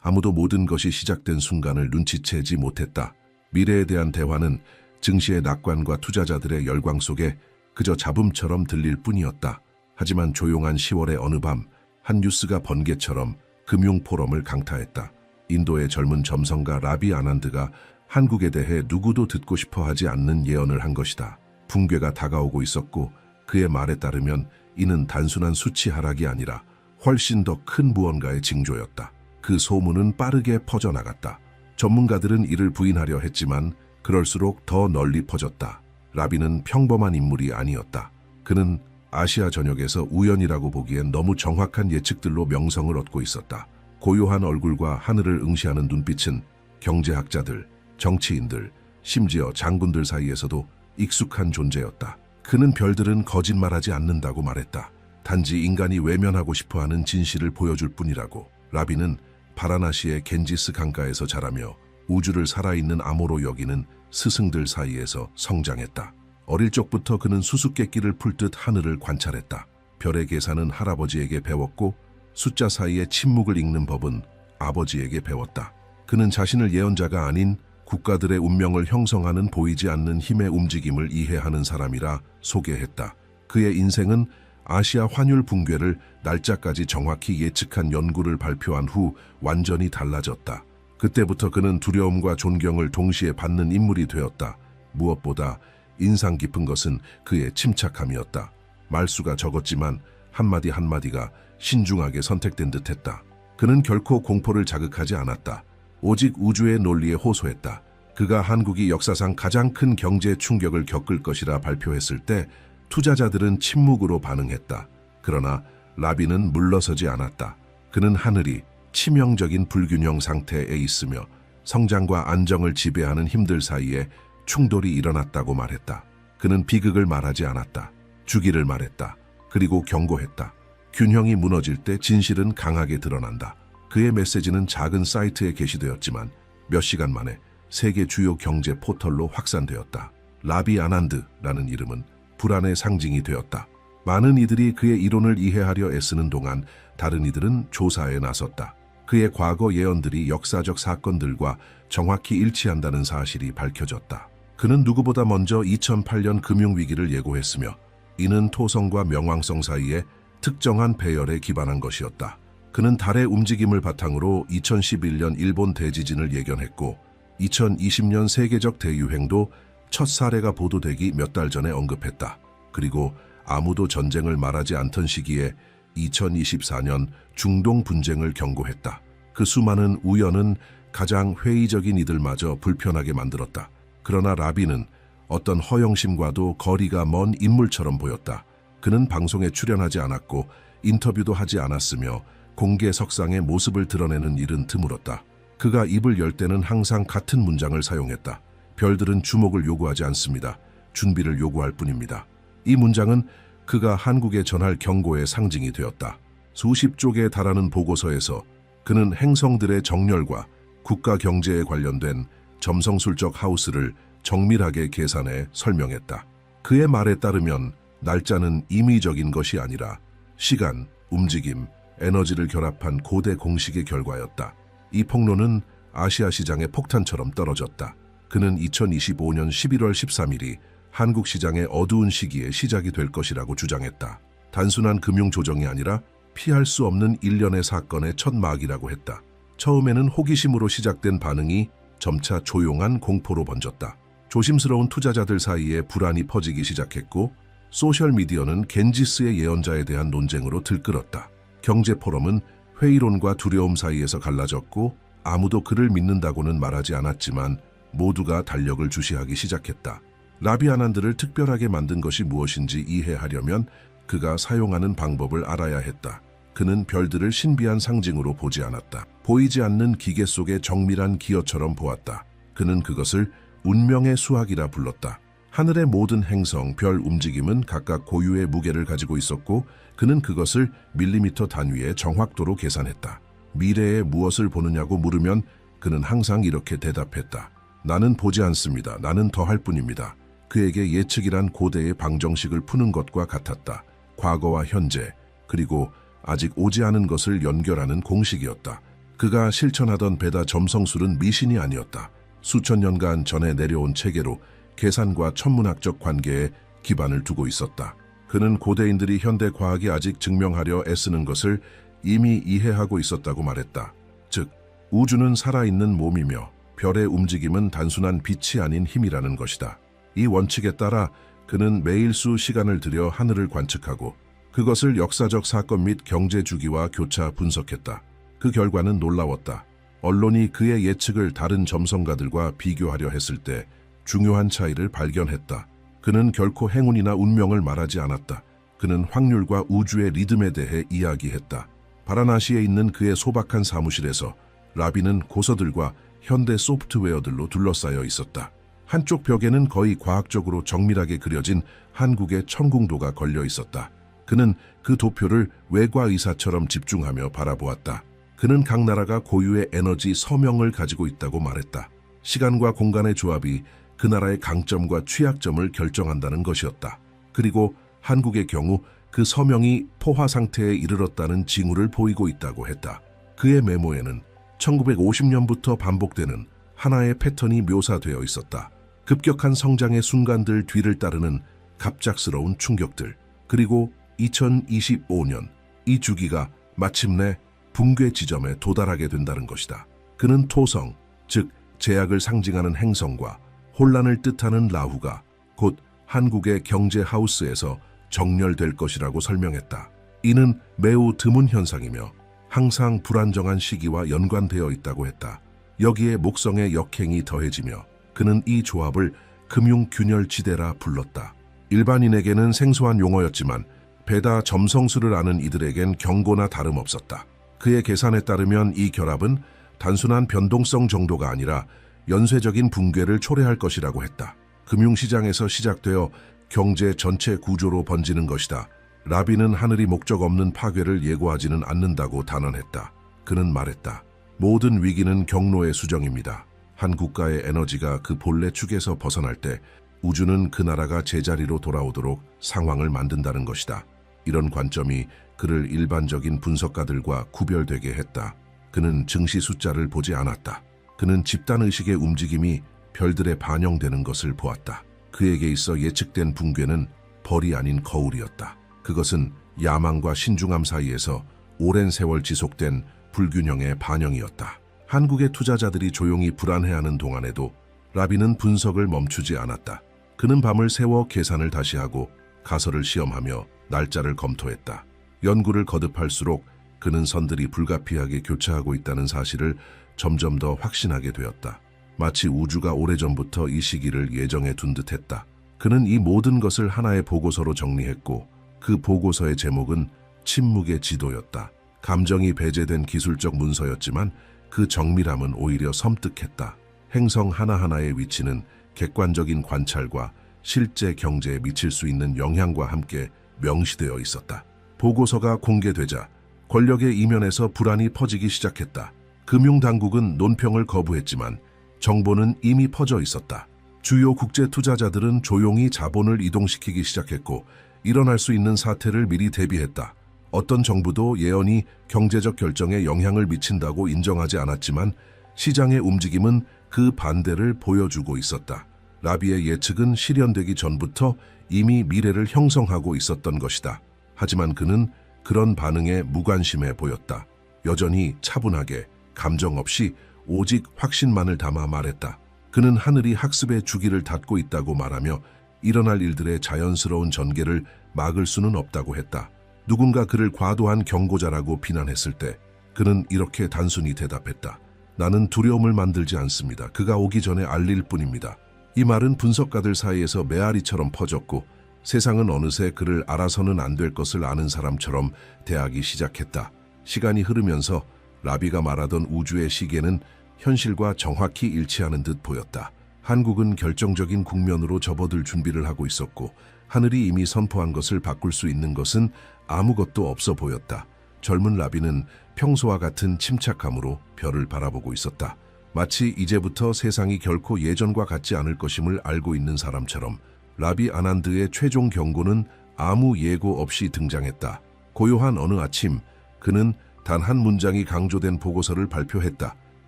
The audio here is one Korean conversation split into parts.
아무도 모든 것이 시작된 순간을 눈치채지 못했다. 미래에 대한 대화는 증시의 낙관과 투자자들의 열광 속에 그저 잡음처럼 들릴 뿐이었다. 하지만 조용한 10월의 어느 밤, 한 뉴스가 번개처럼 금융포럼을 강타했다. 인도의 젊은 점성가 라비 아난드가 한국에 대해 누구도 듣고 싶어 하지 않는 예언을 한 것이다. 붕괴가 다가오고 있었고 그의 말에 따르면 이는 단순한 수치 하락이 아니라 훨씬 더 큰 무언가의 징조였다. 그 소문은 빠르게 퍼져나갔다. 전문가들은 이를 부인하려 했지만 그럴수록 더 널리 퍼졌다. 라비는 평범한 인물이 아니었다. 그는 아시아 전역에서 우연이라고 보기엔 너무 정확한 예측들로 명성을 얻고 있었다. 고요한 얼굴과 하늘을 응시하는 눈빛은 경제학자들, 정치인들, 심지어 장군들 사이에서도 익숙한 존재였다. 그는 별들은 거짓말하지 않는다고 말했다. 단지 인간이 외면하고 싶어하는 진실을 보여줄 뿐이라고. 라비는 바라나시의 겐지스 강가에서 자라며 우주를 살아있는 암호로 여기는 스승들 사이에서 성장했다. 어릴 적부터 그는 수수께끼를 풀듯 하늘을 관찰했다. 별의 계산은 할아버지에게 배웠고 숫자 사이의 침묵을 읽는 법은 아버지에게 배웠다. 그는 자신을 예언자가 아닌 국가들의 운명을 형성하는 보이지 않는 힘의 움직임을 이해하는 사람이라 소개했다. 그의 인생은 아시아 환율 붕괴를 날짜까지 정확히 예측한 연구를 발표한 후 완전히 달라졌다. 그때부터 그는 두려움과 존경을 동시에 받는 인물이 되었다. 무엇보다 인상 깊은 것은 그의 침착함이었다. 말수가 적었지만 한마디 한마디가 신중하게 선택된 듯했다. 그는 결코 공포를 자극하지 않았다. 오직 우주의 논리에 호소했다. 그가 한국이 역사상 가장 큰 경제 충격을 겪을 것이라 발표했을 때 투자자들은 침묵으로 반응했다. 그러나 라비는 물러서지 않았다. 그는 하늘이 치명적인 불균형 상태에 있으며 성장과 안정을 지배하는 힘들 사이에 충돌이 일어났다고 말했다. 그는 비극을 말하지 않았다. 주기를 말했다. 그리고 경고했다. 균형이 무너질 때 진실은 강하게 드러난다. 그의 메시지는 작은 사이트에 게시되었지만 몇 시간 만에 세계 주요 경제 포털로 확산되었다. 라비 아난드라는 이름은 불안의 상징이 되었다. 많은 이들이 그의 이론을 이해하려 애쓰는 동안 다른 이들은 조사에 나섰다. 그의 과거 예언들이 역사적 사건들과 정확히 일치한다는 사실이 밝혀졌다. 그는 누구보다 먼저 2008년 금융위기를 예고했으며 이는 토성과 명왕성 사이에 특정한 배열에 기반한 것이었다. 그는 달의 움직임을 바탕으로 2011년 일본 대지진을 예견했고 2020년 세계적 대유행도 첫 사례가 보도되기 몇 달 전에 언급했다. 그리고 아무도 전쟁을 말하지 않던 시기에 2024년 중동 분쟁을 경고했다. 그 수많은 우연은 가장 회의적인 이들마저 불편하게 만들었다. 그러나 라비는 어떤 허영심과도 거리가 먼 인물처럼 보였다. 그는 방송에 출연하지 않았고 인터뷰도 하지 않았으며 공개 석상의 모습을 드러내는 일은 드물었다. 그가 입을 열 때는 항상 같은 문장을 사용했다. 별들은 주목을 요구하지 않습니다. 준비를 요구할 뿐입니다. 이 문장은 그가 한국에 전할 경고의 상징이 되었다. 수십 쪽에 달하는 보고서에서 그는 행성들의 정렬과 국가 경제에 관련된 점성술적 하우스를 정밀하게 계산해 설명했다. 그의 말에 따르면 날짜는 임의적인 것이 아니라 시간, 움직임, 에너지를 결합한 고대 공식의 결과였다. 이 폭로는 아시아 시장의 폭탄처럼 떨어졌다. 그는 2025년 11월 13일이 한국 시장의 어두운 시기에 시작이 될 것이라고 주장했다. 단순한 금융 조정이 아니라 피할 수 없는 일련의 사건의 첫 막이라고 했다. 처음에는 호기심으로 시작된 반응이 점차 조용한 공포로 번졌다. 조심스러운 투자자들 사이에 불안이 퍼지기 시작했고 소셜미디어는 겐지스의 예언자에 대한 논쟁으로 들끓었다. 경제포럼은 회의론과 두려움 사이에서 갈라졌고 아무도 그를 믿는다고는 말하지 않았지만 모두가 달력을 주시하기 시작했다. 라비 아난드를 특별하게 만든 것이 무엇인지 이해하려면 그가 사용하는 방법을 알아야 했다. 그는 별들을 신비한 상징으로 보지 않았다. 보이지 않는 기계 속의 정밀한 기어처럼 보았다. 그는 그것을 운명의 수학이라 불렀다. 하늘의 모든 행성, 별 움직임은 각각 고유의 무게를 가지고 있었고 그는 그것을 밀리미터 단위의 정확도로 계산했다. 미래에 무엇을 보느냐고 물으면 그는 항상 이렇게 대답했다. 나는 보지 않습니다. 나는 더할 뿐입니다. 그에게 예측이란 고대의 방정식을 푸는 것과 같았다. 과거와 현재, 그리고 아직 오지 않은 것을 연결하는 공식이었다. 그가 실천하던 베다 점성술은 미신이 아니었다. 수천 년간 전에 내려온 체계로 계산과 천문학적 관계에 기반을 두고 있었다. 그는 고대인들이 현대 과학이 아직 증명하려 애쓰는 것을 이미 이해하고 있었다고 말했다. 즉, 우주는 살아있는 몸이며 별의 움직임은 단순한 빛이 아닌 힘이라는 것이다. 이 원칙에 따라 그는 매일 시간을 들여 하늘을 관측하고 그것을 역사적 사건 및 경제 주기와 교차 분석했다. 그 결과는 놀라웠다. 언론이 그의 예측을 다른 점성가들과 비교하려 했을 때 중요한 차이를 발견했다. 그는 결코 행운이나 운명을 말하지 않았다. 그는 확률과 우주의 리듬에 대해 이야기했다. 바라나시에 있는 그의 소박한 사무실에서 라비는 고서들과 현대 소프트웨어들로 둘러싸여 있었다. 한쪽 벽에는 거의 과학적으로 정밀하게 그려진 한국의 천궁도가 걸려 있었다. 그는 그 도표를 외과 의사처럼 집중하며 바라보았다. 그는 각 나라가 고유의 에너지 서명을 가지고 있다고 말했다. 시간과 공간의 조합이 그 나라의 강점과 취약점을 결정한다는 것이었다. 그리고 한국의 경우 그 서명이 포화 상태에 이르렀다는 징후를 보이고 있다고 했다. 그의 메모에는 1950년부터 반복되는 하나의 패턴이 묘사되어 있었다. 급격한 성장의 순간들 뒤를 따르는 갑작스러운 충격들, 그리고 2025년 이 주기가 마침내 붕괴 지점에 도달하게 된다는 것이다. 그는 토성, 즉 제약을 상징하는 행성과 혼란을 뜻하는 라후가 곧 한국의 경제 하우스에서 정렬될 것이라고 설명했다. 이는 매우 드문 현상이며 항상 불안정한 시기와 연관되어 있다고 했다. 여기에 목성의 역행이 더해지며 그는 이 조합을 금융균열지대라 불렀다. 일반인에게는 생소한 용어였지만 베다 점성술을 아는 이들에겐 경고나 다름없었다. 그의 계산에 따르면 이 결합은 단순한 변동성 정도가 아니라 연쇄적인 붕괴를 초래할 것이라고 했다. 금융시장에서 시작되어 경제 전체 구조로 번지는 것이다. 라비는 하늘이 목적 없는 파괴를 예고하지는 않는다고 단언했다. 그는 말했다. 모든 위기는 경로의 수정입니다. 한 국가의 에너지가 그 본래 축에서 벗어날 때 우주는 그 나라가 제자리로 돌아오도록 상황을 만든다는 것이다. 이런 관점이 그를 일반적인 분석가들과 구별되게 했다. 그는 증시 숫자를 보지 않았다. 그는 집단의식의 움직임이 별들에 반영되는 것을 보았다. 그에게 있어 예측된 붕괴는 벌이 아닌 거울이었다. 그것은 야망과 신중함 사이에서 오랜 세월 지속된 불균형의 반영이었다. 한국의 투자자들이 조용히 불안해하는 동안에도 라비는 분석을 멈추지 않았다. 그는 밤을 새워 계산을 다시 하고 가설을 시험하며 날짜를 검토했다. 연구를 거듭할수록 그는 선들이 불가피하게 교차하고 있다는 사실을 점점 더 확신하게 되었다. 마치 우주가 오래전부터 이 시기를 예정해 둔 듯했다. 그는 이 모든 것을 하나의 보고서로 정리했고 그 보고서의 제목은 침묵의 지도였다. 감정이 배제된 기술적 문서였지만 그 정밀함은 오히려 섬뜩했다. 행성 하나하나의 위치는 객관적인 관찰과 실제 경제에 미칠 수 있는 영향과 함께 명시되어 있었다. 보고서가 공개되자 권력의 이면에서 불안이 퍼지기 시작했다. 금융당국은 논평을 거부했지만 정보는 이미 퍼져 있었다. 주요 국제 투자자들은 조용히 자본을 이동시키기 시작했고 일어날 수 있는 사태를 미리 대비했다. 어떤 정부도 예언이 경제적 결정에 영향을 미친다고 인정하지 않았지만 시장의 움직임은 그 반대를 보여주고 있었다. 라비의 예측은 실현되기 전부터 이미 미래를 형성하고 있었던 것이다. 하지만 그는 그런 반응에 무관심해 보였다. 여전히 차분하게 감정 없이 오직 확신만을 담아 말했다. 그는 하늘이 학습의 주기를 닫고 있다고 말하며 일어날 일들의 자연스러운 전개를 막을 수는 없다고 했다. 누군가 그를 과도한 경고자라고 비난했을 때 그는 이렇게 단순히 대답했다. 나는 두려움을 만들지 않습니다. 그가 오기 전에 알릴 뿐입니다. 이 말은 분석가들 사이에서 메아리처럼 퍼졌고 세상은 어느새 그를 알아서는 안 될 것을 아는 사람처럼 대하기 시작했다. 시간이 흐르면서 라비가 말하던 우주의 시계는 현실과 정확히 일치하는 듯 보였다. 한국은 결정적인 국면으로 접어들 준비를 하고 있었고 하늘이 이미 선포한 것을 바꿀 수 있는 것은 아무것도 없어 보였다. 젊은 라비는 평소와 같은 침착함으로 별을 바라보고 있었다. 마치 이제부터 세상이 결코 예전과 같지 않을 것임을 알고 있는 사람처럼. 라비 아난드의 최종 경고는 아무 예고 없이 등장했다. 고요한 어느 아침 그는 단 한 문장이 강조된 보고서를 발표했다.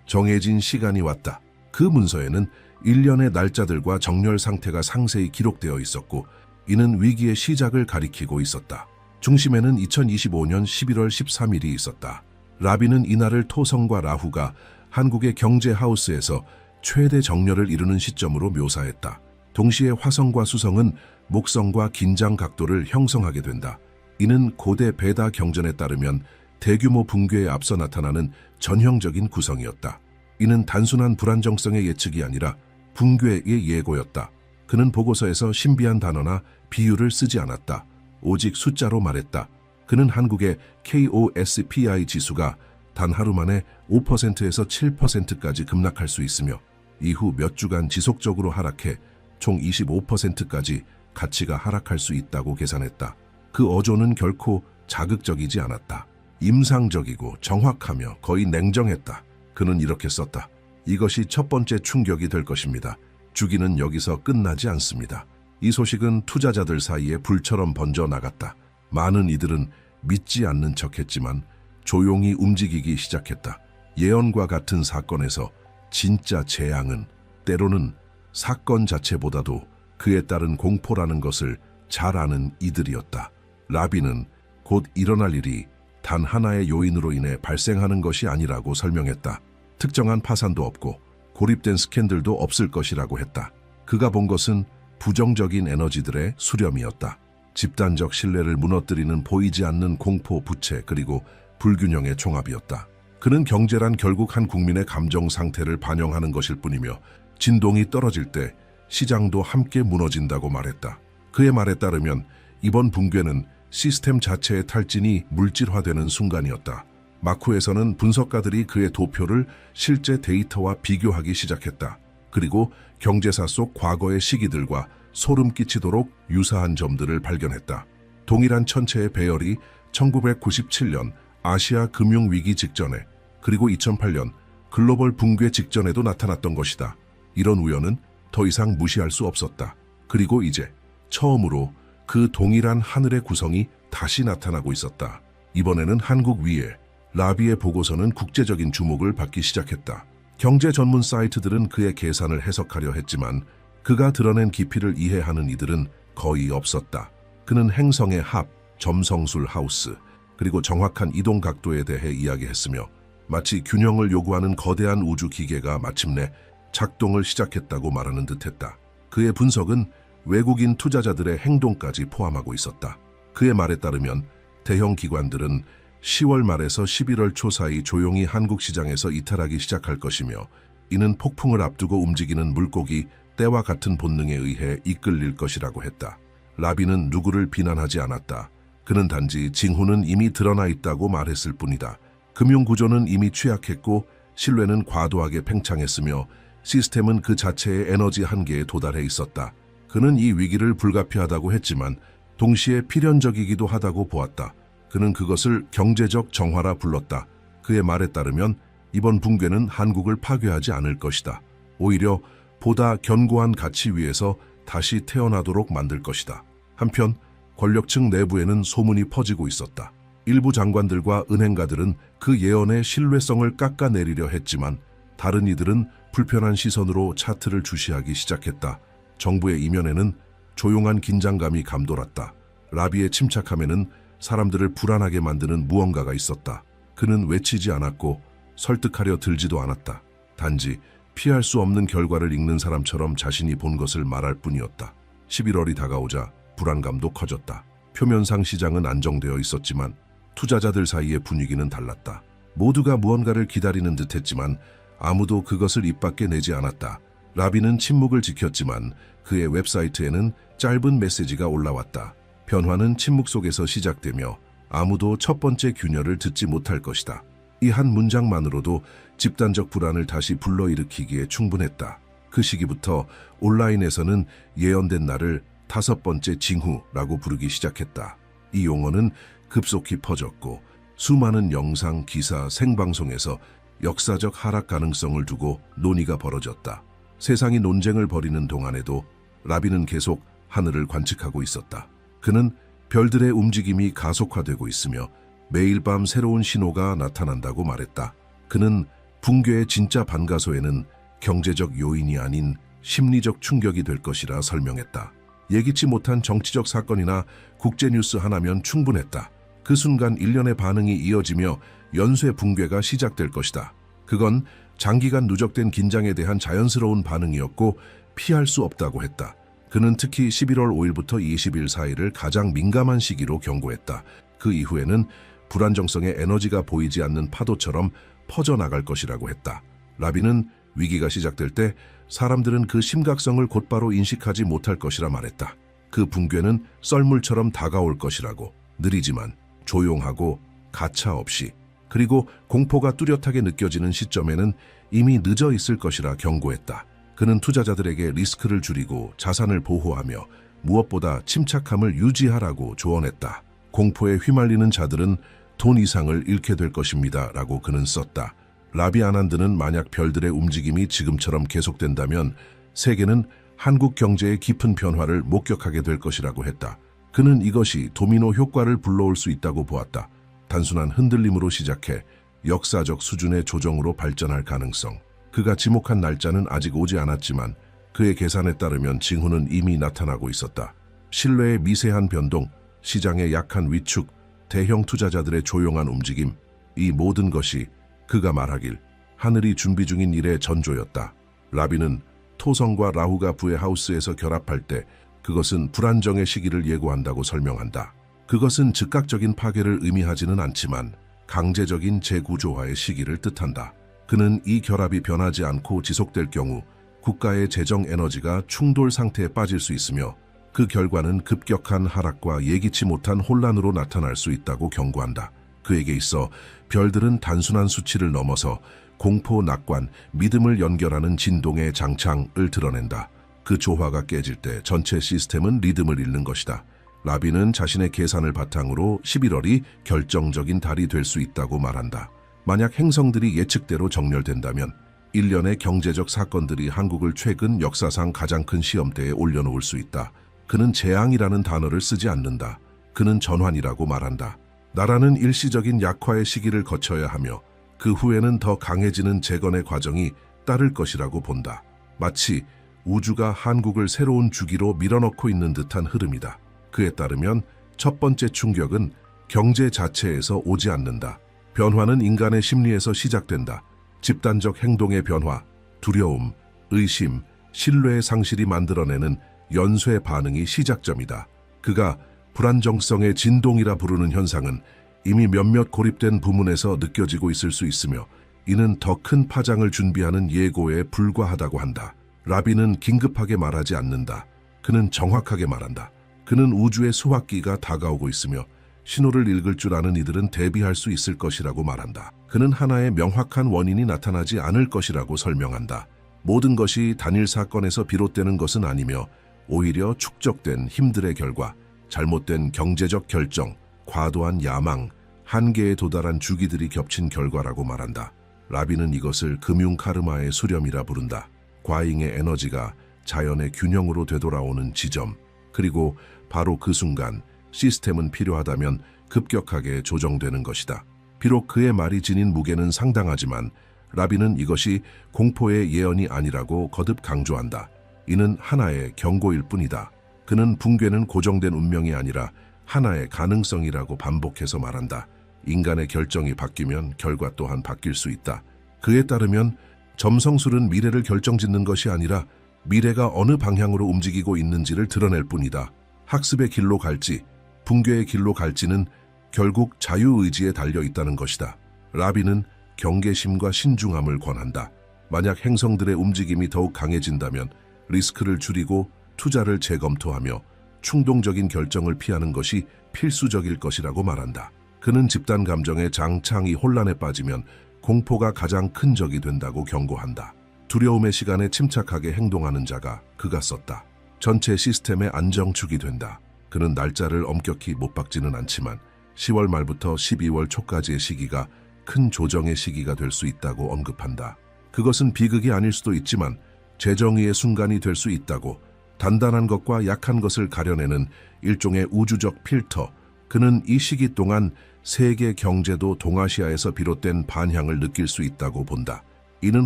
정해진 시간이 왔다. 그 문서에는 일련의 날짜들과 정렬 상태가 상세히 기록되어 있었고 이는 위기의 시작을 가리키고 있었다. 중심에는 2025년 11월 13일이 있었다. 라비는 이날을 토성과 라후가 한국의 경제 하우스에서 최대 정렬을 이루는 시점으로 묘사했다. 동시에 화성과 수성은 목성과 긴장 각도를 형성하게 된다. 이는 고대 베다 경전에 따르면 대규모 붕괴에 앞서 나타나는 전형적인 구성이었다. 이는 단순한 불안정성의 예측이 아니라 붕괴의 예고였다. 그는 보고서에서 신비한 단어나 비유를 쓰지 않았다. 오직 숫자로 말했다. 그는 한국의 KOSPI 지수가 단 하루 만에 5%에서 7%까지 급락할 수 있으며 이후 몇 주간 지속적으로 하락해 총 25%까지 가치가 하락할 수 있다고 계산했다. 그 어조는 결코 자극적이지 않았다. 임상적이고 정확하며 거의 냉정했다. 그는 이렇게 썼다. 이것이 첫 번째 충격이 될 것입니다. 주기는 여기서 끝나지 않습니다. 이 소식은 투자자들 사이에 불처럼 번져나갔다. 많은 이들은 믿지 않는 척했지만 조용히 움직이기 시작했다. 예언과 같은 사건에서 진짜 재앙은 때로는 사건 자체보다도 그에 따른 공포라는 것을 잘 아는 이들이었다. 라비는 곧 일어날 일이 단 하나의 요인으로 인해 발생하는 것이 아니라고 설명했다. 특정한 파산도 없고 고립된 스캔들도 없을 것이라고 했다. 그가 본 것은 부정적인 에너지들의 수렴이었다. 집단적 신뢰를 무너뜨리는 보이지 않는 공포, 부채 그리고 불균형의 총합이었다. 그는 경제란 결국 한 국민의 감정 상태를 반영하는 것일 뿐이며 진동이 떨어질 때 시장도 함께 무너진다고 말했다. 그의 말에 따르면 이번 붕괴는 시스템 자체의 탈진이 물질화되는 순간이었다. 마쿠에서는 분석가들이 그의 도표를 실제 데이터와 비교하기 시작했다. 그리고 경제사 속 과거의 시기들과 소름 끼치도록 유사한 점들을 발견했다. 동일한 천체의 배열이 1997년 아시아 금융위기 직전에 그리고 2008년 글로벌 붕괴 직전에도 나타났던 것이다. 이런 우연은 더 이상 무시할 수 없었다. 그리고 이제 처음으로 그 동일한 하늘의 구성이 다시 나타나고 있었다. 이번에는 한국 위에 라비의 보고서는 국제적인 주목을 받기 시작했다. 경제 전문 사이트들은 그의 계산을 해석하려 했지만 그가 드러낸 깊이를 이해하는 이들은 거의 없었다. 그는 행성의 합, 점성술 하우스, 그리고 정확한 이동 각도에 대해 이야기했으며 마치 균형을 요구하는 거대한 우주 기계가 마침내 작동을 시작했다고 말하는 듯했다. 그의 분석은 외국인 투자자들의 행동까지 포함하고 있었다. 그의 말에 따르면 대형 기관들은 10월 말에서 11월 초 사이 조용히 한국 시장에서 이탈하기 시작할 것이며 이는 폭풍을 앞두고 움직이는 물고기 때와 같은 본능에 의해 이끌릴 것이라고 했다. 라비는 누구를 비난하지 않았다. 그는 단지 징후는 이미 드러나 있다고 말했을 뿐이다. 금융구조는 이미 취약했고 신뢰는 과도하게 팽창했으며 시스템은 그 자체의 에너지 한계에 도달해 있었다. 그는 이 위기를 불가피하다고 했지만 동시에 필연적이기도 하다고 보았다. 그는 그것을 경제적 정화라 불렀다. 그의 말에 따르면 이번 붕괴는 한국을 파괴하지 않을 것이다. 오히려 보다 견고한 가치 위에서 다시 태어나도록 만들 것이다. 한편 권력층 내부에는 소문이 퍼지고 있었다. 일부 장관들과 은행가들은 그 예언의 신뢰성을 깎아내리려 했지만 다른 이들은 불편한 시선으로 차트를 주시하기 시작했다. 정부의 이면에는 조용한 긴장감이 감돌았다. 라비의 침착함에는 사람들을 불안하게 만드는 무언가가 있었다. 그는 외치지 않았고 설득하려 들지도 않았다. 단지 피할 수 없는 결과를 읽는 사람처럼 자신이 본 것을 말할 뿐이었다. 11월이 다가오자 불안감도 커졌다. 표면상 시장은 안정되어 있었지만 투자자들 사이의 분위기는 달랐다. 모두가 무언가를 기다리는 듯했지만 아무도 그것을 입 밖에 내지 않았다. 라비는 침묵을 지켰지만 그의 웹사이트에는 짧은 메시지가 올라왔다. 변화는 침묵 속에서 시작되며 아무도 첫 번째 균열을 듣지 못할 것이다. 이 한 문장만으로도 집단적 불안을 다시 불러일으키기에 충분했다. 그 시기부터 온라인에서는 예언된 날을 5번째 징후라고 부르기 시작했다. 이 용어는 급속히 퍼졌고 수많은 영상, 기사, 생방송에서 역사적 하락 가능성을 두고 논의가 벌어졌다. 세상이 논쟁을 벌이는 동안에도 라비는 계속 하늘을 관측하고 있었다. 그는 별들의 움직임이 가속화되고 있으며 매일 밤 새로운 신호가 나타난다고 말했다. 그는 붕괴의 진짜 반가소에는 경제적 요인이 아닌 심리적 충격이 될 것이라 설명했다. 예기치 못한 정치적 사건이나 국제뉴스 하나면 충분했다. 그 순간 일련의 반응이 이어지며 연쇄 붕괴가 시작될 것이다. 그건 장기간 누적된 긴장에 대한 자연스러운 반응이었고 피할 수 없다고 했다. 그는 특히 11월 5일부터 20일 사이를 가장 민감한 시기로 경고했다. 그 이후에는 불안정성의 에너지가 보이지 않는 파도처럼 퍼져나갈 것이라고 했다. 라비는 위기가 시작될 때 사람들은 그 심각성을 곧바로 인식하지 못할 것이라 말했다. 그 붕괴는 썰물처럼 다가올 것이라고, 느리지만 조용하고 가차없이, 그리고 공포가 뚜렷하게 느껴지는 시점에는 이미 늦어 있을 것이라 경고했다. 그는 투자자들에게 리스크를 줄이고 자산을 보호하며 무엇보다 침착함을 유지하라고 조언했다. 공포에 휘말리는 자들은 돈 이상을 잃게 될 것입니다. 라고 그는 썼다. 라비 아난드는 만약 별들의 움직임이 지금처럼 계속된다면 세계는 한국 경제의 깊은 변화를 목격하게 될 것이라고 했다. 그는 이것이 도미노 효과를 불러올 수 있다고 보았다. 단순한 흔들림으로 시작해 역사적 수준의 조정으로 발전할 가능성. 그가 지목한 날짜는 아직 오지 않았지만 그의 계산에 따르면 징후는 이미 나타나고 있었다. 신뢰의 미세한 변동, 시장의 약한 위축, 대형 투자자들의 조용한 움직임, 이 모든 것이 그가 말하길 하늘이 준비 중인 일의 전조였다. 라비는 토성과 라후가 부의 하우스에서 결합할 때 그것은 불안정의 시기를 예고한다고 설명한다. 그것은 즉각적인 파괴를 의미하지는 않지만 강제적인 재구조화의 시기를 뜻한다. 그는 이 결합이 변하지 않고 지속될 경우 국가의 재정 에너지가 충돌 상태에 빠질 수 있으며 그 결과는 급격한 하락과 예기치 못한 혼란으로 나타날 수 있다고 경고한다. 그에게 있어 별들은 단순한 수치를 넘어서 공포, 낙관, 믿음을 연결하는 진동의 장창을 드러낸다. 그 조화가 깨질 때 전체 시스템은 리듬을 잃는 것이다. 라비는 자신의 계산을 바탕으로 11월이 결정적인 달이 될 수 있다고 말한다. 만약 행성들이 예측대로 정렬된다면 일련의 경제적 사건들이 한국을 최근 역사상 가장 큰 시험대에 올려놓을 수 있다. 그는 재앙이라는 단어를 쓰지 않는다. 그는 전환이라고 말한다. 나라는 일시적인 약화의 시기를 거쳐야 하며 그 후에는 더 강해지는 재건의 과정이 따를 것이라고 본다. 마치 우주가 한국을 새로운 주기로 밀어넣고 있는 듯한 흐름이다. 그에 따르면 첫 번째 충격은 경제 자체에서 오지 않는다. 변화는 인간의 심리에서 시작된다. 집단적 행동의 변화, 두려움, 의심, 신뢰의 상실이 만들어내는 연쇄 반응이 시작점이다. 그가 불안정성의 진동이라 부르는 현상은 이미 몇몇 고립된 부문에서 느껴지고 있을 수 있으며 이는 더 큰 파장을 준비하는 예고에 불과하다고 한다. 라비는 긴급하게 말하지 않는다. 그는 정확하게 말한다. 그는 우주의 수확기가 다가오고 있으며 신호를 읽을 줄 아는 이들은 대비할 수 있을 것이라고 말한다. 그는 하나의 명확한 원인이 나타나지 않을 것이라고 설명한다. 모든 것이 단일 사건에서 비롯되는 것은 아니며 오히려 축적된 힘들의 결과, 잘못된 경제적 결정, 과도한 야망, 한계에 도달한 주기들이 겹친 결과라고 말한다. 라비는 이것을 금융 카르마의 수렴이라 부른다. 과잉의 에너지가 자연의 균형으로 되돌아오는 지점, 그리고 바로 그 순간 시스템은 필요하다면 급격하게 조정되는 것이다. 비록 그의 말이 지닌 무게는 상당하지만 라비는 이것이 공포의 예언이 아니라고 거듭 강조한다. 이는 하나의 경고일 뿐이다. 그는 붕괴는 고정된 운명이 아니라 하나의 가능성이라고 반복해서 말한다. 인간의 결정이 바뀌면 결과 또한 바뀔 수 있다. 그에 따르면 점성술은 미래를 결정짓는 것이 아니라 미래가 어느 방향으로 움직이고 있는지를 드러낼 뿐이다. 학습의 길로 갈지, 붕괴의 길로 갈지는 결국 자유의지에 달려 있다는 것이다. 라비는 경계심과 신중함을 권한다. 만약 행성들의 움직임이 더욱 강해진다면 리스크를 줄이고 투자를 재검토하며 충동적인 결정을 피하는 것이 필수적일 것이라고 말한다. 그는 집단 감정의 장창이 혼란에 빠지면 공포가 가장 큰 적이 된다고 경고한다. 두려움의 시간에 침착하게 행동하는 자가 그가 썼다. 전체 시스템의 안정축이 된다. 그는 날짜를 엄격히 못 박지는 않지만 10월 말부터 12월 초까지의 시기가 큰 조정의 시기가 될 수 있다고 언급한다. 그것은 비극이 아닐 수도 있지만 재정의의 순간이 될 수 있다고, 단단한 것과 약한 것을 가려내는 일종의 우주적 필터, 그는 이 시기 동안 세계 경제도 동아시아에서 비롯된 반향을 느낄 수 있다고 본다. 이는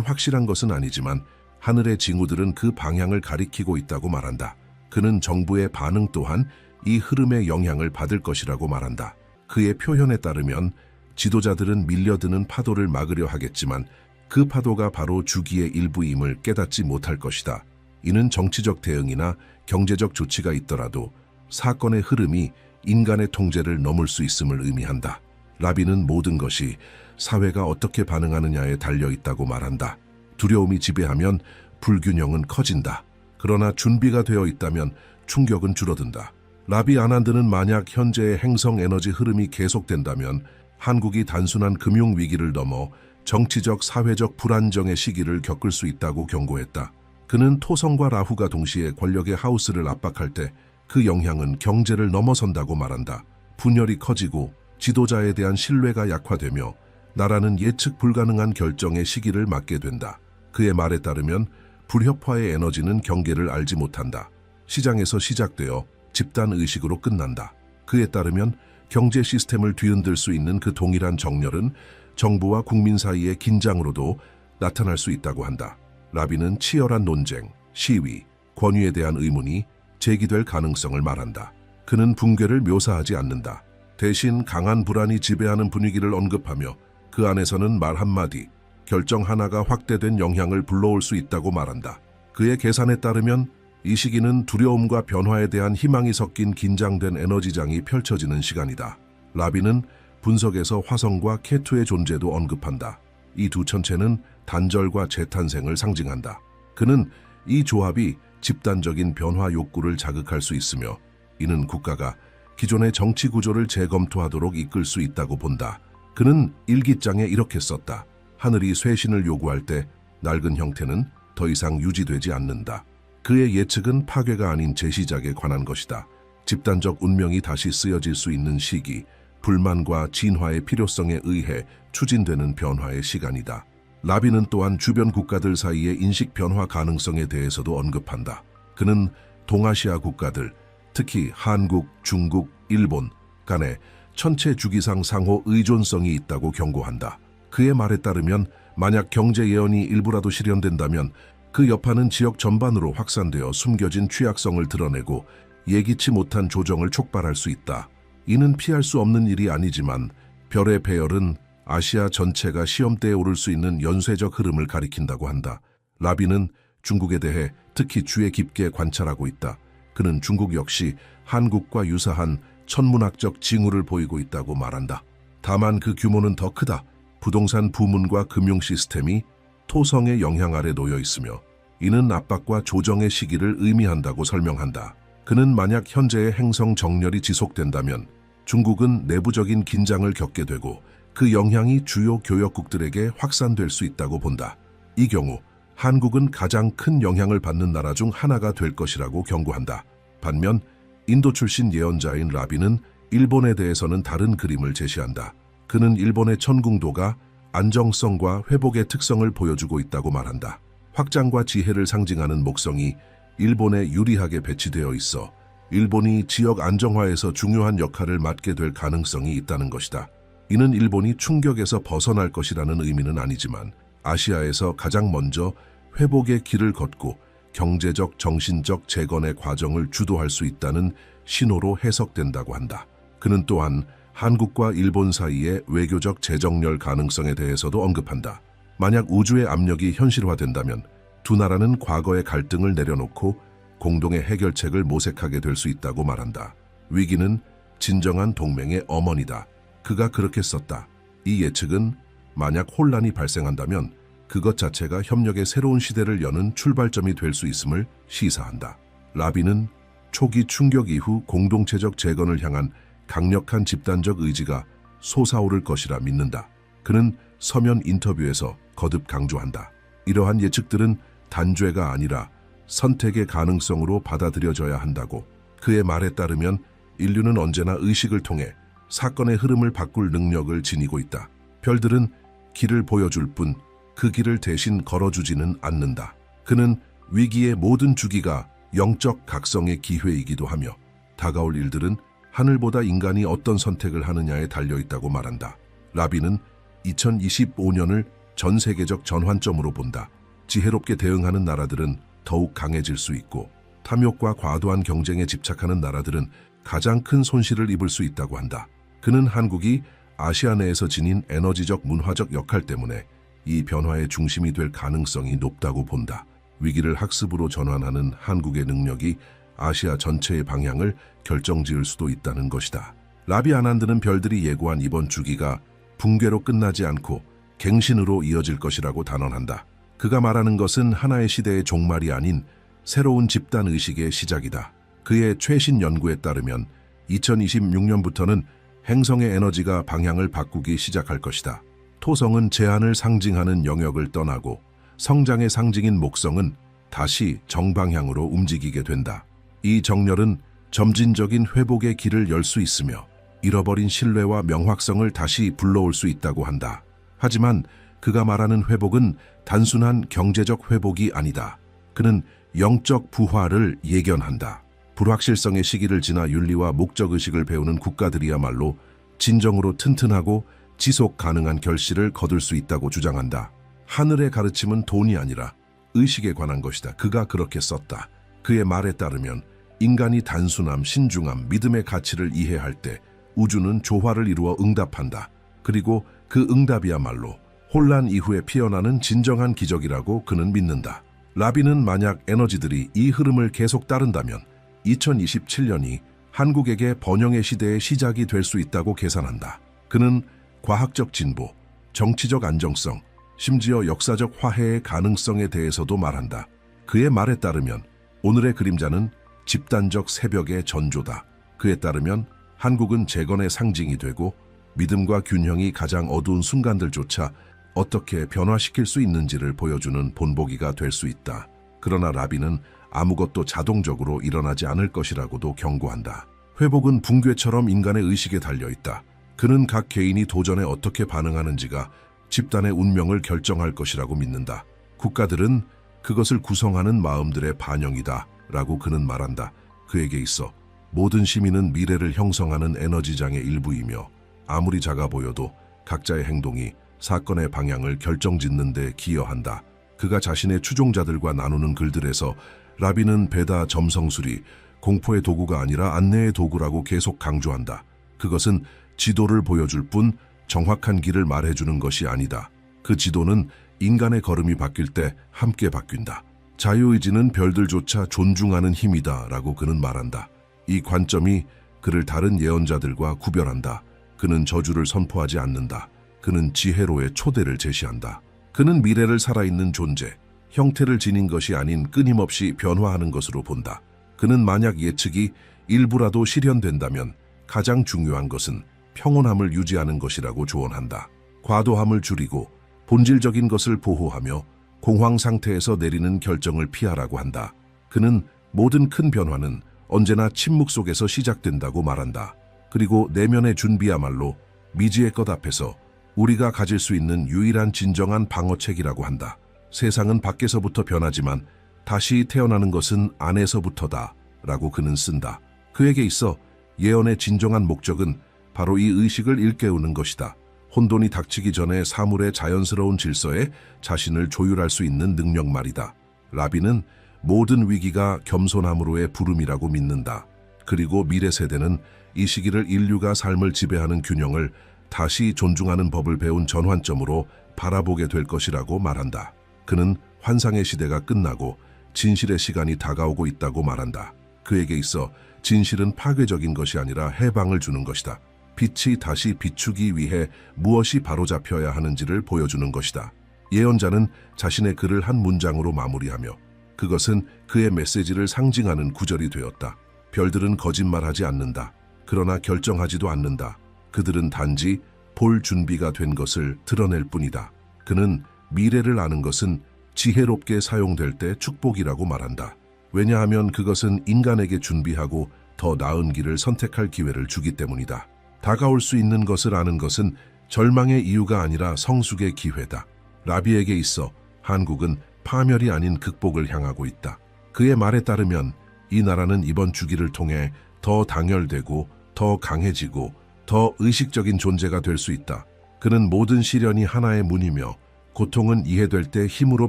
확실한 것은 아니지만 하늘의 징후들은 그 방향을 가리키고 있다고 말한다. 그는 정부의 반응 또한 이 흐름의 영향을 받을 것이라고 말한다. 그의 표현에 따르면 지도자들은 밀려드는 파도를 막으려 하겠지만 그 파도가 바로 주기의 일부임을 깨닫지 못할 것이다. 이는 정치적 대응이나 경제적 조치가 있더라도 사건의 흐름이 인간의 통제를 넘을 수 있음을 의미한다. 라비는 모든 것이 사회가 어떻게 반응하느냐에 달려 있다고 말한다. 두려움이 지배하면 불균형은 커진다. 그러나 준비가 되어 있다면 충격은 줄어든다. 라비 아난드는 만약 현재의 행성 에너지 흐름이 계속된다면 한국이 단순한 금융 위기를 넘어 정치적 사회적 불안정의 시기를 겪을 수 있다고 경고했다. 그는 토성과 라후가 동시에 권력의 하우스를 압박할 때 그 영향은 경제를 넘어선다고 말한다. 분열이 커지고 지도자에 대한 신뢰가 약화되며 나라는 예측 불가능한 결정의 시기를 맞게 된다. 그의 말에 따르면 불협화의 에너지는 경계를 알지 못한다. 시장에서 시작되어 집단 의식으로 끝난다. 그에 따르면 경제 시스템을 뒤흔들 수 있는 그 동일한 정렬은 정부와 국민 사이의 긴장으로도 나타날 수 있다고 한다. 라비는 치열한 논쟁, 시위, 권위에 대한 의문이 제기될 가능성을 말한다. 그는 붕괴를 묘사하지 않는다. 대신 강한 불안이 지배하는 분위기를 언급하며 그 안에서는 말 한마디, 결정 하나가 확대된 영향을 불러올 수 있다고 말한다. 그의 계산에 따르면 이 시기는 두려움과 변화에 대한 희망이 섞인 긴장된 에너지장이 펼쳐지는 시간이다. 라비는 분석에서 화성과 케투의 존재도 언급한다. 이 두 천체는 단절과 재탄생을 상징한다. 그는 이 조합이 집단적인 변화 욕구를 자극할 수 있으며 이는 국가가 기존의 정치 구조를 재검토하도록 이끌 수 있다고 본다. 그는 일기장에 이렇게 썼다. 하늘이 쇄신을 요구할 때 낡은 형태는 더 이상 유지되지 않는다. 그의 예측은 파괴가 아닌 재시작에 관한 것이다. 집단적 운명이 다시 쓰여질 수 있는 시기, 불만과 진화의 필요성에 의해 추진되는 변화의 시간이다. 라비는 또한 주변 국가들 사이의 인식 변화 가능성에 대해서도 언급한다. 그는 동아시아 국가들, 특히 한국, 중국, 일본 간에 천체 주기상 상호 의존성이 있다고 경고한다. 그의 말에 따르면 만약 경제 예언이 일부라도 실현된다면 그 여파는 지역 전반으로 확산되어 숨겨진 취약성을 드러내고 예기치 못한 조정을 촉발할 수 있다. 이는 피할 수 없는 일이 아니지만 별의 배열은 아시아 전체가 시험대에 오를 수 있는 연쇄적 흐름을 가리킨다고 한다. 라비는 중국에 대해 특히 주의 깊게 관찰하고 있다. 그는 중국 역시 한국과 유사한 천문학적 징후를 보이고 있다고 말한다. 다만 그 규모는 더 크다. 부동산 부문과 금융 시스템이 토성의 영향 아래 놓여 있으며 이는 압박과 조정의 시기를 의미한다고 설명한다. 그는 만약 현재의 행성 정렬이 지속된다면 중국은 내부적인 긴장을 겪게 되고 그 영향이 주요 교역국들에게 확산될 수 있다고 본다. 이 경우 한국은 가장 큰 영향을 받는 나라 중 하나가 될 것이라고 경고한다. 반면 인도 출신 예언자인 라비는 일본에 대해서는 다른 그림을 제시한다. 그는 일본의 천궁도가 안정성과 회복의 특성을 보여주고 있다고 말한다. 확장과 지혜를 상징하는 목성이 일본에 유리하게 배치되어 있어 일본이 지역 안정화에서 중요한 역할을 맡게 될 가능성이 있다는 것이다. 이는 일본이 충격에서 벗어날 것이라는 의미는 아니지만 아시아에서 가장 먼저 회복의 길을 걷고 경제적, 정신적 재건의 과정을 주도할 수 있다는 신호로 해석된다고 한다. 그는 또한 한국과 일본 사이의 외교적 재정렬 가능성에 대해서도 언급한다. 만약 우주의 압력이 현실화된다면 두 나라는 과거의 갈등을 내려놓고 공동의 해결책을 모색하게 될 수 있다고 말한다. 위기는 진정한 동맹의 어머니다. 그가 그렇게 썼다. 이 예측은 만약 혼란이 발생한다면 그것 자체가 협력의 새로운 시대를 여는 출발점이 될 수 있음을 시사한다. 라비는 초기 충격 이후 공동체적 재건을 향한 강력한 집단적 의지가 솟아오를 것이라 믿는다. 그는 서면 인터뷰에서 거듭 강조한다. 이러한 예측들은 단죄가 아니라 선택의 가능성으로 받아들여져야 한다고. 그의 말에 따르면 인류는 언제나 의식을 통해 사건의 흐름을 바꿀 능력을 지니고 있다. 별들은 길을 보여줄 뿐 그 길을 대신 걸어주지는 않는다. 그는 위기의 모든 주기가 영적 각성의 기회이기도 하며 다가올 일들은 하늘보다 인간이 어떤 선택을 하느냐에 달려있다고 말한다. 라비는 2025년을 전 세계적 전환점으로 본다. 지혜롭게 대응하는 나라들은 더욱 강해질 수 있고 탐욕과 과도한 경쟁에 집착하는 나라들은 가장 큰 손실을 입을 수 있다고 한다. 그는 한국이 아시아 내에서 지닌 에너지적 문화적 역할 때문에 이 변화의 중심이 될 가능성이 높다고 본다. 위기를 학습으로 전환하는 한국의 능력이 아시아 전체의 방향을 결정지을 수도 있다는 것이다. 라비 아난드는 별들이 예고한 이번 주기가 붕괴로 끝나지 않고 갱신으로 이어질 것이라고 단언한다. 그가 말하는 것은 하나의 시대의 종말이 아닌 새로운 집단 의식의 시작이다. 그의 최신 연구에 따르면 2026년부터는 행성의 에너지가 방향을 바꾸기 시작할 것이다. 토성은 제한을 상징하는 영역을 떠나고 성장의 상징인 목성은 다시 정방향으로 움직이게 된다. 이 정렬은 점진적인 회복의 길을 열 수 있으며 잃어버린 신뢰와 명확성을 다시 불러올 수 있다고 한다. 하지만 그가 말하는 회복은 단순한 경제적 회복이 아니다. 그는 영적 부활을 예견한다. 불확실성의 시기를 지나 윤리와 목적의식을 배우는 국가들이야말로 진정으로 튼튼하고 지속 가능한 결실을 거둘 수 있다고 주장한다. 하늘의 가르침은 돈이 아니라 의식에 관한 것이다. 그가 그렇게 썼다. 그의 말에 따르면 인간이 단순함, 신중함, 믿음의 가치를 이해할 때 우주는 조화를 이루어 응답한다. 그리고 그 응답이야말로 혼란 이후에 피어나는 진정한 기적이라고 그는 믿는다. 라비는 만약 에너지들이 이 흐름을 계속 따른다면 2027년이 한국에게 번영의 시대의 시작이 될 수 있다고 계산한다. 그는 과학적 진보, 정치적 안정성, 심지어 역사적 화해의 가능성에 대해서도 말한다. 그의 말에 따르면 오늘의 그림자는 집단적 새벽의 전조다. 그에 따르면 한국은 재건의 상징이 되고 믿음과 균형이 가장 어두운 순간들조차 어떻게 변화시킬 수 있는지를 보여주는 본보기가 될 수 있다. 그러나 라비는 아무것도 자동적으로 일어나지 않을 것이라고도 경고한다. 회복은 붕괴처럼 인간의 의식에 달려있다. 그는 각 개인이 도전에 어떻게 반응하는지가 집단의 운명을 결정할 것이라고 믿는다. 국가들은 그것을 구성하는 마음들의 반영이다 라고 그는 말한다. 그에게 있어 모든 시민은 미래를 형성하는 에너지장의 일부이며 아무리 작아 보여도 각자의 행동이 사건의 방향을 결정짓는 데 기여한다. 그가 자신의 추종자들과 나누는 글들에서 라비는 배다 점성술이 공포의 도구가 아니라 안내의 도구라고 계속 강조한다. 그것은 지도를 보여줄 뿐 정확한 길을 말해주는 것이 아니다. 그 지도는 인간의 걸음이 바뀔 때 함께 바뀐다. 자유의지는 별들조차 존중하는 힘이다 라고 그는 말한다. 이 관점이 그를 다른 예언자들과 구별한다. 그는 저주를 선포하지 않는다. 그는 지혜로의 초대를 제시한다. 그는 미래를 살아있는 존재, 형태를 지닌 것이 아닌 끊임없이 변화하는 것으로 본다. 그는 만약 예측이 일부라도 실현된다면 가장 중요한 것은 평온함을 유지하는 것이라고 조언한다. 과도함을 줄이고 본질적인 것을 보호하며 공황 상태에서 내리는 결정을 피하라고 한다. 그는 모든 큰 변화는 언제나 침묵 속에서 시작된다고 말한다. 그리고 내면의 준비야말로 미지의 것 앞에서 우리가 가질 수 있는 유일한 진정한 방어책이라고 한다. 세상은 밖에서부터 변하지만 다시 태어나는 것은 안에서부터다 라고 그는 쓴다. 그에게 있어 예언의 진정한 목적은 바로 이 의식을 일깨우는 것이다. 혼돈이 닥치기 전에 사물의 자연스러운 질서에 자신을 조율할 수 있는 능력 말이다. 라비는 모든 위기가 겸손함으로의 부름이라고 믿는다. 그리고 미래 세대는 이 시기를 인류가 삶을 지배하는 균형을 다시 존중하는 법을 배운 전환점으로 바라보게 될 것이라고 말한다. 그는 환상의 시대가 끝나고 진실의 시간이 다가오고 있다고 말한다. 그에게 있어 진실은 파괴적인 것이 아니라 해방을 주는 것이다. 빛이 다시 비추기 위해 무엇이 바로잡혀야 하는지를 보여주는 것이다. 예언자는 자신의 글을 한 문장으로 마무리하며 그것은 그의 메시지를 상징하는 구절이 되었다. 별들은 거짓말하지 않는다. 그러나 결정하지도 않는다. 그들은 단지 볼 준비가 된 것을 드러낼 뿐이다. 그는 미래를 아는 것은 지혜롭게 사용될 때 축복이라고 말한다. 왜냐하면 그것은 인간에게 준비하고 더 나은 길을 선택할 기회를 주기 때문이다. 다가올 수 있는 것을 아는 것은 절망의 이유가 아니라 성숙의 기회다. 라비에게 있어 한국은 파멸이 아닌 극복을 향하고 있다. 그의 말에 따르면 이 나라는 이번 주기를 통해 더 당열되고 더 강해지고 더 의식적인 존재가 될 수 있다. 그는 모든 시련이 하나의 문이며 고통은 이해될 때 힘으로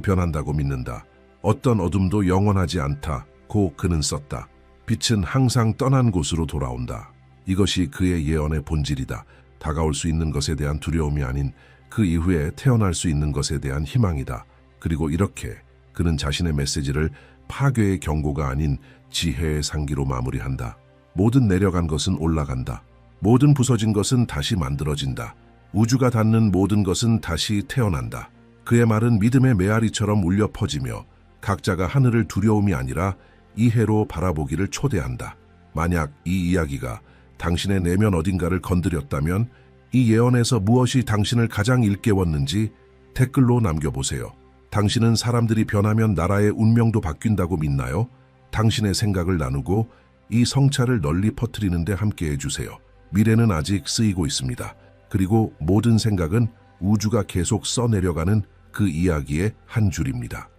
변한다고 믿는다. 어떤 어둠도 영원하지 않다고 그는 썼다. 빛은 항상 떠난 곳으로 돌아온다. 이것이 그의 예언의 본질이다. 다가올 수 있는 것에 대한 두려움이 아닌 그 이후에 태어날 수 있는 것에 대한 희망이다. 그리고 이렇게 그는 자신의 메시지를 파괴의 경고가 아닌 지혜의 상기로 마무리한다. 모든 내려간 것은 올라간다. 모든 부서진 것은 다시 만들어진다. 우주가 닿는 모든 것은 다시 태어난다. 그의 말은 믿음의 메아리처럼 울려 퍼지며 각자가 하늘을 두려움이 아니라 이해로 바라보기를 초대한다. 만약 이 이야기가 당신의 내면 어딘가를 건드렸다면 이 예언에서 무엇이 당신을 가장 일깨웠는지 댓글로 남겨보세요. 당신은 사람들이 변하면 나라의 운명도 바뀐다고 믿나요? 당신의 생각을 나누고 이 성찰을 널리 퍼뜨리는 데 함께해 주세요. 미래는 아직 쓰이고 있습니다. 그리고 모든 생각은 우주가 계속 써내려가는 그 이야기의 한 줄입니다.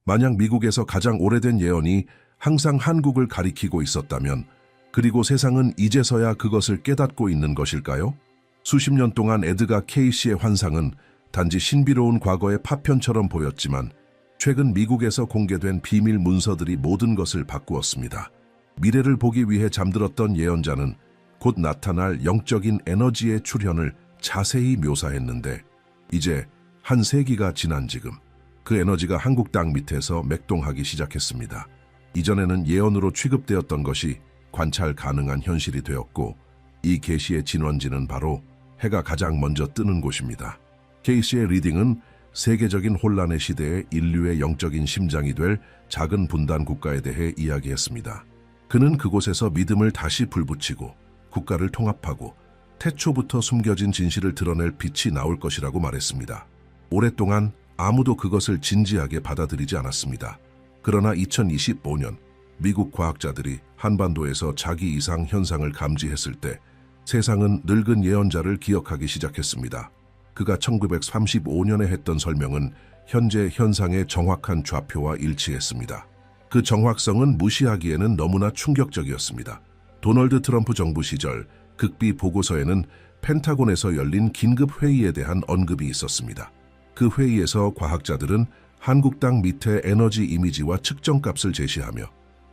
만약 미국에서 가장 오래된 예언이 항상 한국을 가리키고 있었다면, 그리고 세상은 이제서야 그것을 깨닫고 있는 것일까요? 수십 년 동안 에드가 케이시의 환상은 단지 신비로운 과거의 파편처럼 보였지만 최근 미국에서 공개된 비밀 문서들이 모든 것을 바꾸었습니다. 미래를 보기 위해 잠들었던 예언자는 곧 나타날 영적인 에너지의 출현을 자세히 묘사했는데, 이제 한 세기가 지난 지금 그 에너지가 한국 땅 밑에서 맥동하기 시작했습니다. 이전에는 예언으로 취급되었던 것이 관찰 가능한 현실이 되었고, 이 계시의 진원지는 바로 해가 가장 먼저 뜨는 곳입니다. 케이시의 리딩은 세계적인 혼란의 시대에 인류의 영적인 심장이 될 작은 분단 국가에 대해 이야기했습니다. 그는 그곳에서 믿음을 다시 불붙이고 국가를 통합하고 태초부터 숨겨진 진실을 드러낼 빛이 나올 것이라고 말했습니다. 오랫동안 아무도 그것을 진지하게 받아들이지 않았습니다. 그러나 2025년 미국 과학자들이 한반도에서 자기 이상 현상을 감지했을 때 세상은 늙은 예언자를 기억하기 시작했습니다. 그가 1935년에 했던 설명은 현재 현상의 정확한 좌표와 일치했습니다. 그 정확성은 무시하기에는 너무나 충격적이었습니다. 도널드 트럼프 정부 시절 극비 보고서에는 펜타곤에서 열린 긴급 회의에 대한 언급이 있었습니다. 그 회의에서 과학자들은 한국 땅 밑의 에너지 이미지와 측정값을 제시하며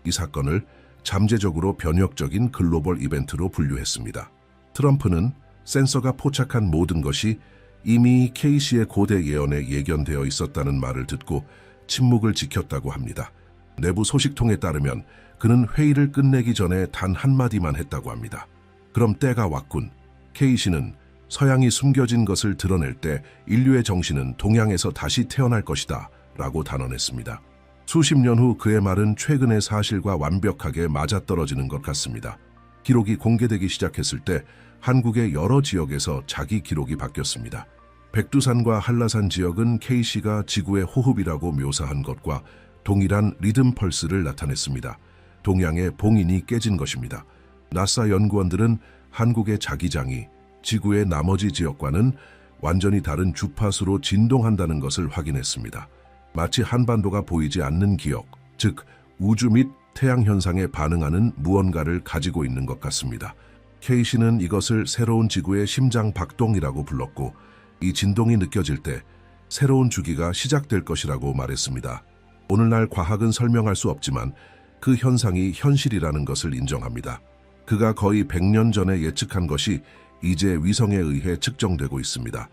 이 사건을 잠재적으로 변혁적인 글로벌 이벤트로 분류했습니다. 트럼프는 센서가 포착한 모든 것이 이미 케이시의 고대 예언에 예견되어 있었다는 말을 듣고 침묵을 지켰다고 합니다. 내부 소식통에 따르면 그는 회의를 끝내기 전에 단 한마디만 했다고 합니다. 그럼 때가 왔군. 케이시는 서양이 숨겨진 것을 드러낼 때 인류의 정신은 동양에서 다시 태어날 것이다 라고 단언했습니다. 수십 년 후 그의 말은 최근의 사실과 완벽하게 맞아떨어지는 것 같습니다. 기록이 공개되기 시작했을 때 한국의 여러 지역에서 자기 기록이 바뀌었습니다. 백두산과 한라산 지역은 케이시가 지구의 호흡이라고 묘사한 것과 동일한 리듬 펄스를 나타냈습니다. 동양의 봉인이 깨진 것입니다. 나사 연구원들은 한국의 자기장이 지구의 나머지 지역과는 완전히 다른 주파수로 진동한다는 것을 확인했습니다. 마치 한반도가 보이지 않는 기억, 즉 우주 및 태양 현상에 반응하는 무언가를 가지고 있는 것 같습니다. 케이시는 이것을 새로운 지구의 심장 박동이라고 불렀고, 이 진동이 느껴질 때 새로운 주기가 시작될 것이라고 말했습니다. 오늘날 과학은 설명할 수 없지만 그 현상이 현실이라는 것을 인정합니다. 그가 거의 100년 전에 예측한 것이 이제 위성에 의해 측정되고 있습니다.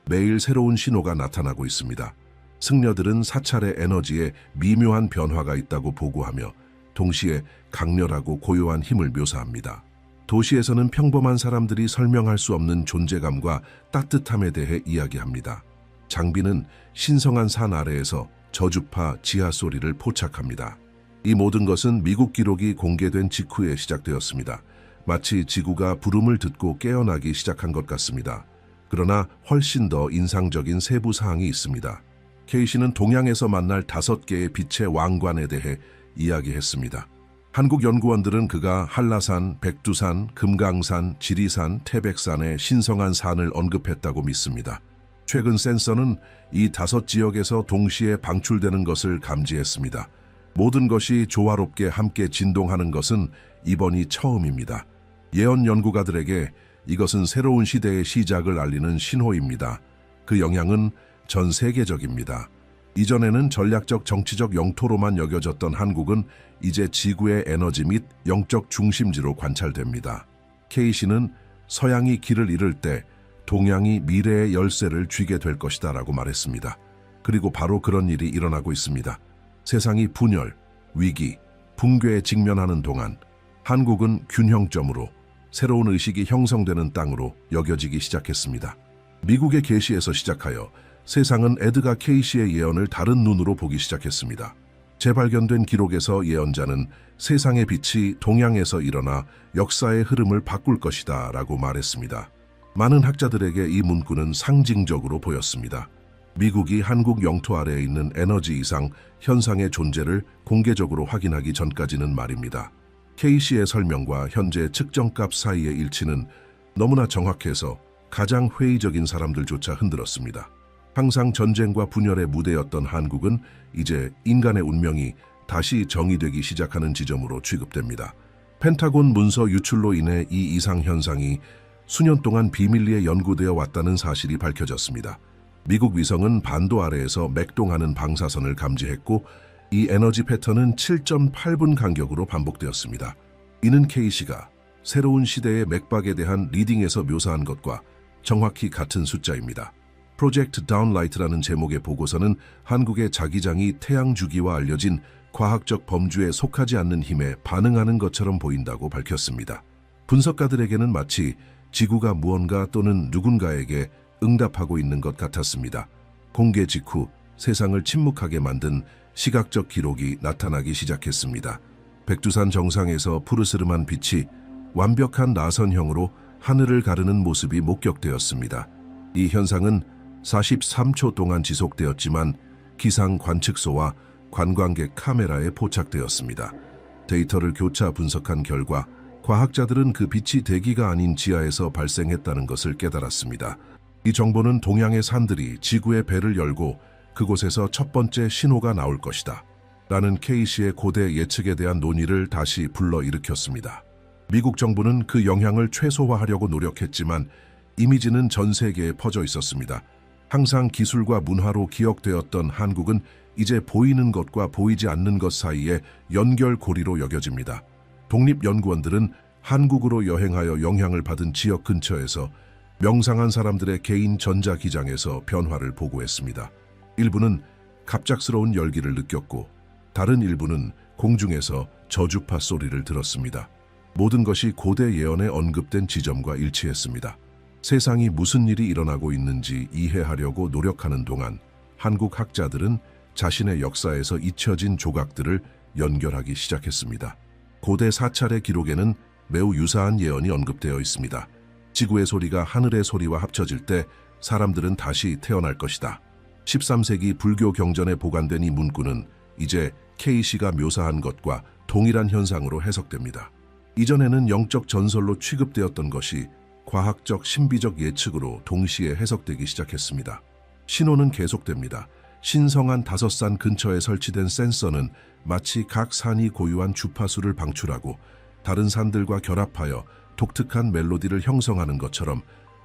매일 새로운 신호가 나타나고 있습니다. 승려들은 사찰의 에너지에 미묘한 변화가 있다고 보고하며 동시에 강렬하고 고요한 힘을 묘사합니다. 도시에서는 평범한 사람들이 설명할 수 없는 존재감과 따뜻함에 대해 이야기합니다. 장비는 신성한 산 아래에서 저주파 지하 소리를 포착합니다. 이 모든 것은 미국 기록이 공개된 직후에 시작되었습니다. 마치 지구가 부름을 듣고 깨어나기 시작한 것 같습니다. 그러나 훨씬 더 인상적인 세부 사항이 있습니다. 케이시는 동양에서 만날 5개의 빛의 왕관에 대해 이야기했습니다. 한국 연구원들은 그가 한라산, 백두산, 금강산, 지리산, 태백산의 신성한 산을 언급했다고 믿습니다. 최근 센서는 이 5지역에서 동시에 방출되는 것을 감지했습니다. 모든 것이 조화롭게 함께 진동하는 것은 이번이 처음입니다. 예언 연구가들에게 이것은 새로운 시대의 시작을 알리는 신호입니다. 그 영향은 전 세계적입니다. 이전에는 전략적 정치적 영토로만 여겨졌던 한국은 이제 지구의 에너지 및 영적 중심지로 관찰됩니다. 케이시는 서양이 길을 잃을 때 동양이 미래의 열쇠를 쥐게 될 것이다 라고 말했습니다. 그리고 바로 그런 일이 일어나고 있습니다. 세상이 분열, 위기, 붕괴에 직면하는 동안 한국은 균형점으로 새로운 의식이 형성되는 땅으로 여겨지기 시작했습니다. 미국의 계시에서 시작하여 세상은 에드가 케이시의 예언을 다른 눈으로 보기 시작했습니다. 재발견된 기록에서 예언자는 세상의 빛이 동양에서 일어나 역사의 흐름을 바꿀 것이다 라고 말했습니다. 많은 학자들에게 이 문구는 상징적으로 보였습니다. 미국이 한국 영토 아래에 있는 에너지 이상 현상의 존재를 공개적으로 확인하기 전까지는 말입니다. 케이시의 설명과 현재 측정값 사이의 일치는 너무나 정확해서 가장 회의적인 사람들조차 흔들었습니다. 항상 전쟁과 분열의 무대였던 한국은 이제 인간의 운명이 다시 정의되기 시작하는 지점으로 취급됩니다. 펜타곤 문서 유출로 인해 이 이상 현상이 수년 동안 비밀리에 연구되어 왔다는 사실이 밝혀졌습니다. 미국 위성은 반도 아래에서 맥동하는 방사선을 감지했고 이 에너지 패턴은 7.8분 간격으로 반복되었습니다. 이는 케이시가 새로운 시대의 맥박에 대한 리딩에서 묘사한 것과 정확히 같은 숫자입니다. 프로젝트 다운라이트라는 제목의 보고서는 한국의 자기장이 태양 주기와 알려진 과학적 범주에 속하지 않는 힘에 반응하는 것처럼 보인다고 밝혔습니다. 분석가들에게는 마치 지구가 무언가 또는 누군가에게 응답하고 있는 것 같았습니다. 공개 직후 세상을 침묵하게 만든 시각적 기록이 나타나기 시작했습니다. 백두산 정상에서 푸르스름한 빛이 완벽한 나선형으로 하늘을 가르는 모습이 목격되었습니다. 이 현상은 43초 동안 지속되었지만 기상 관측소와 관광객 카메라에 포착되었습니다. 데이터를 교차 분석한 결과 과학자들은 그 빛이 대기가 아닌 지하에서 발생했다는 것을 깨달았습니다. 이 정보는 동양의 산들이 지구의 배를 열고 그곳에서 첫 번째 신호가 나올 것이다 라는 케이시의 고대 예측에 대한 논의를 다시 불러일으켰습니다. 미국 정부는 그 영향을 최소화하려고 노력했지만 이미지는 전 세계에 퍼져 있었습니다. 항상 기술과 문화로 기억되었던 한국은 이제 보이는 것과 보이지 않는 것 사이에 연결고리로 여겨집니다. 독립연구원들은 한국으로 여행하여 영향을 받은 지역 근처에서 명상한 사람들의 개인 전자기장에서 변화를 보고했습니다. 일부는 갑작스러운 열기를 느꼈고 다른 일부는 공중에서 저주파 소리를 들었습니다. 모든 것이 고대 예언에 언급된 지점과 일치했습니다. 세상이 무슨 일이 일어나고 있는지 이해하려고 노력하는 동안 한국 학자들은 자신의 역사에서 잊혀진 조각들을 연결하기 시작했습니다. 고대 사찰의 기록에는 매우 유사한 예언이 언급되어 있습니다. 지구의 소리가 하늘의 소리와 합쳐질 때 사람들은 다시 태어날 것이다. 13세기 불교 경전에 보관된 이 문구는 이제 케이시가 묘사한 것과 동일한 현상으로 해석됩니다. 이전에는 영적 전설로 취급되었던 것이 과학적 신비적 예측으로 동시에 해석되기 시작했습니다. 신호는 계속됩니다. 신성한 5산 근처에 설치된 센서는 마치 각 산이 고유한 주파수를 방출하고 다른 산들과 결합하여 독특한 멜로디를 형성하는 것처럼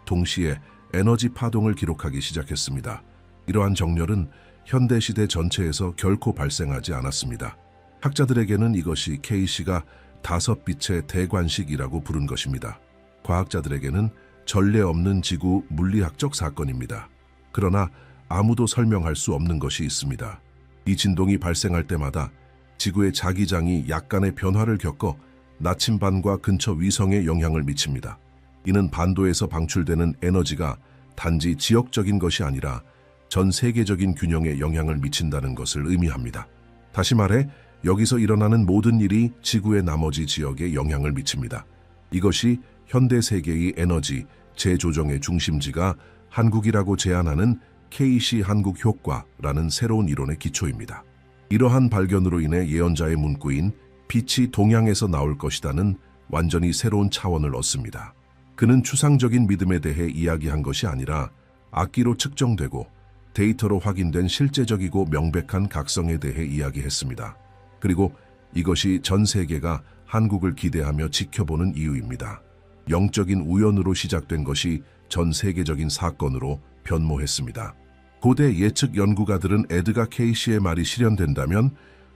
동시에 에너지 파동을 기록하기 시작했습니다. 이러한 정렬은 현대시대 전체에서 결코 발생하지 않았습니다. 학자들에게는 이것이 케이시가 5빛의 대관식이라고 부른 것입니다. 과학자들에게는 전례 없는 지구 물리학적 사건입니다. 그러나 아무도 설명할 수 없는 것이 있습니다. 이 진동이 발생할 때마다 지구의 자기장이 약간의 변화를 겪어 나침반과 근처 위성에 영향을 미칩니다. 이는 반도에서 방출되는 에너지가 단지 지역적인 것이 아니라 전 세계적인 균형에 영향을 미친다는 것을 의미합니다. 다시 말해 여기서 일어나는 모든 일이 지구의 나머지 지역에 영향을 미칩니다. 이것이 현대 세계의 에너지 재조정의 중심지가 한국이라고 제안하는 케이시 한국 효과라는 새로운 이론의 기초입니다. 이러한 발견으로 인해 예언자의 문구인 빛이 동양에서 나올 것이다는 완전히 새로운 차원을 얻습니다. 그는 추상적인 믿음에 대해 이야기한 것이 아니라 악기로 측정되고 데이터로 확인된 실제적이고 명백한 각성에 대해 이야기했습니다. 그리고 이것이 전 세계가 한국을 기대하며 지켜보는 이유입니다. 영적인 우연으로 시작된 것이 전 세계적인 사건으로 변모했습니다. 고대 예측 연구가들은 에드가 케이시의 말이 실현된다면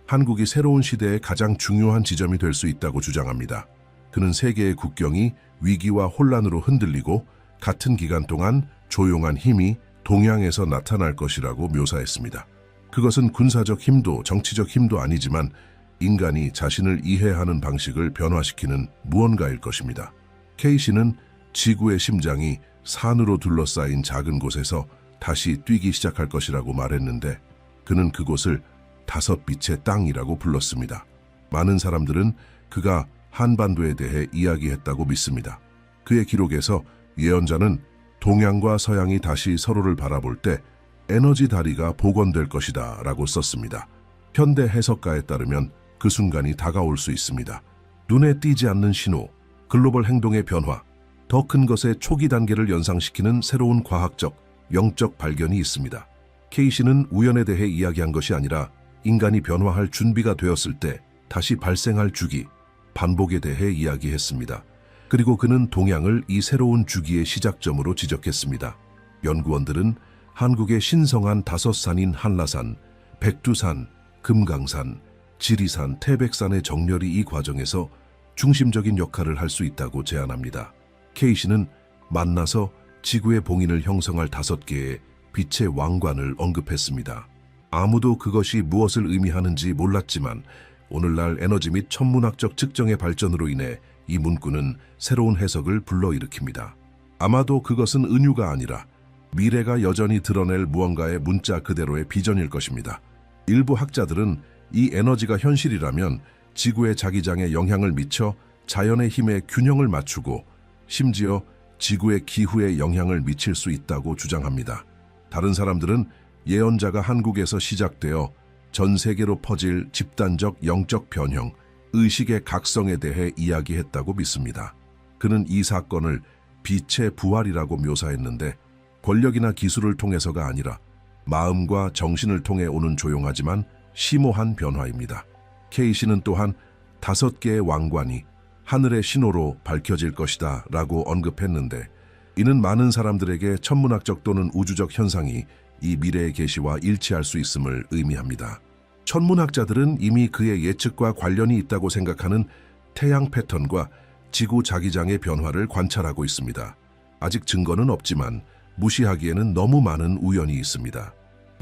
한국이 새로운 시대의 가장 중요한 지점이 될 수 있다고 주장합니다. 그는 세계의 국경이 위기와 혼란으로 흔들리고 같은 기간 동안 조용한 힘이 동양에서 나타날 것이라고 묘사했습니다. 그것은 군사적 힘도 정치적 힘도 아니지만 인간이 자신을 이해하는 방식을 변화시키는 무언가일 것입니다. 케이시는 지구의 심장이 산으로 둘러싸인 작은 곳에서 다시 뛰기 시작할 것이라고 말했는데 그는 그곳을 다섯 빛의 땅이라고 불렀습니다. 많은 사람들은 그가 한반도에 대해 이야기했다고 믿습니다. 그의 기록에서 예언자는 동양과 서양이 다시 서로를 바라볼 때 에너지 다리가 복원될 것이다 라고 썼습니다. 현대 해석가에 따르면 그 순간이 다가올 수 있습니다. 눈에 띄지 않는 신호, 글로벌 행동의 변화, 더 큰 것의 초기 단계를 연상시키는 새로운 과학적, 영적 발견이 있습니다. 케이시는 우연에 대해 이야기한 것이 아니라 인간이 변화할 준비가 되었을 때 다시 발생할 주기, 반복에 대해 이야기했습니다. 그리고 그는 동양을 이 새로운 주기의 시작점으로 지적했습니다. 연구원들은 한국의 신성한 다섯 산인 한라산, 백두산, 금강산, 지리산, 태백산의 정렬이 이 과정에서 중심적인 역할을 할 수 있다고 제안합니다. 케이시는 만나서 지구의 봉인을 형성할 5개의 빛의 왕관을 언급했습니다. 아무도 그것이 무엇을 의미하는지 몰랐지만 오늘날 에너지 및 천문학적 측정의 발전으로 인해 이 문구는 새로운 해석을 불러일으킵니다. 아마도 그것은 은유가 아니라 미래가 여전히 드러낼 무언가의 문자 그대로의 비전일 것입니다. 일부 학자들은 이 에너지가 현실이라면 지구의 자기장에 영향을 미쳐 자연의 힘의 균형을 맞추고 심지어 지구의 기후에 영향을 미칠 수 있다고 주장합니다. 다른 사람들은 예언자가 한국에서 시작되어 전 세계로 퍼질 집단적 영적 변형, 의식의 각성에 대해 이야기했다고 믿습니다. 그는 이 사건을 빛의 부활이라고 묘사했는데 권력이나 기술을 통해서가 아니라 마음과 정신을 통해 오는 조용하지만 심오한 변화입니다. 케이시는 또한 5개의 왕관이 하늘의 신호로 밝혀질 것이다 라고 언급했는데 이는 많은 사람들에게 천문학적 또는 우주적 현상이 이 미래의 계시와 일치할 수 있음을 의미합니다. 천문학자들은 이미 그의 예측과 관련이 있다고 생각하는 태양 패턴과 지구 자기장의 변화를 관찰하고 있습니다. 아직 증거는 없지만 무시하기에는 너무 많은 우연이 있습니다.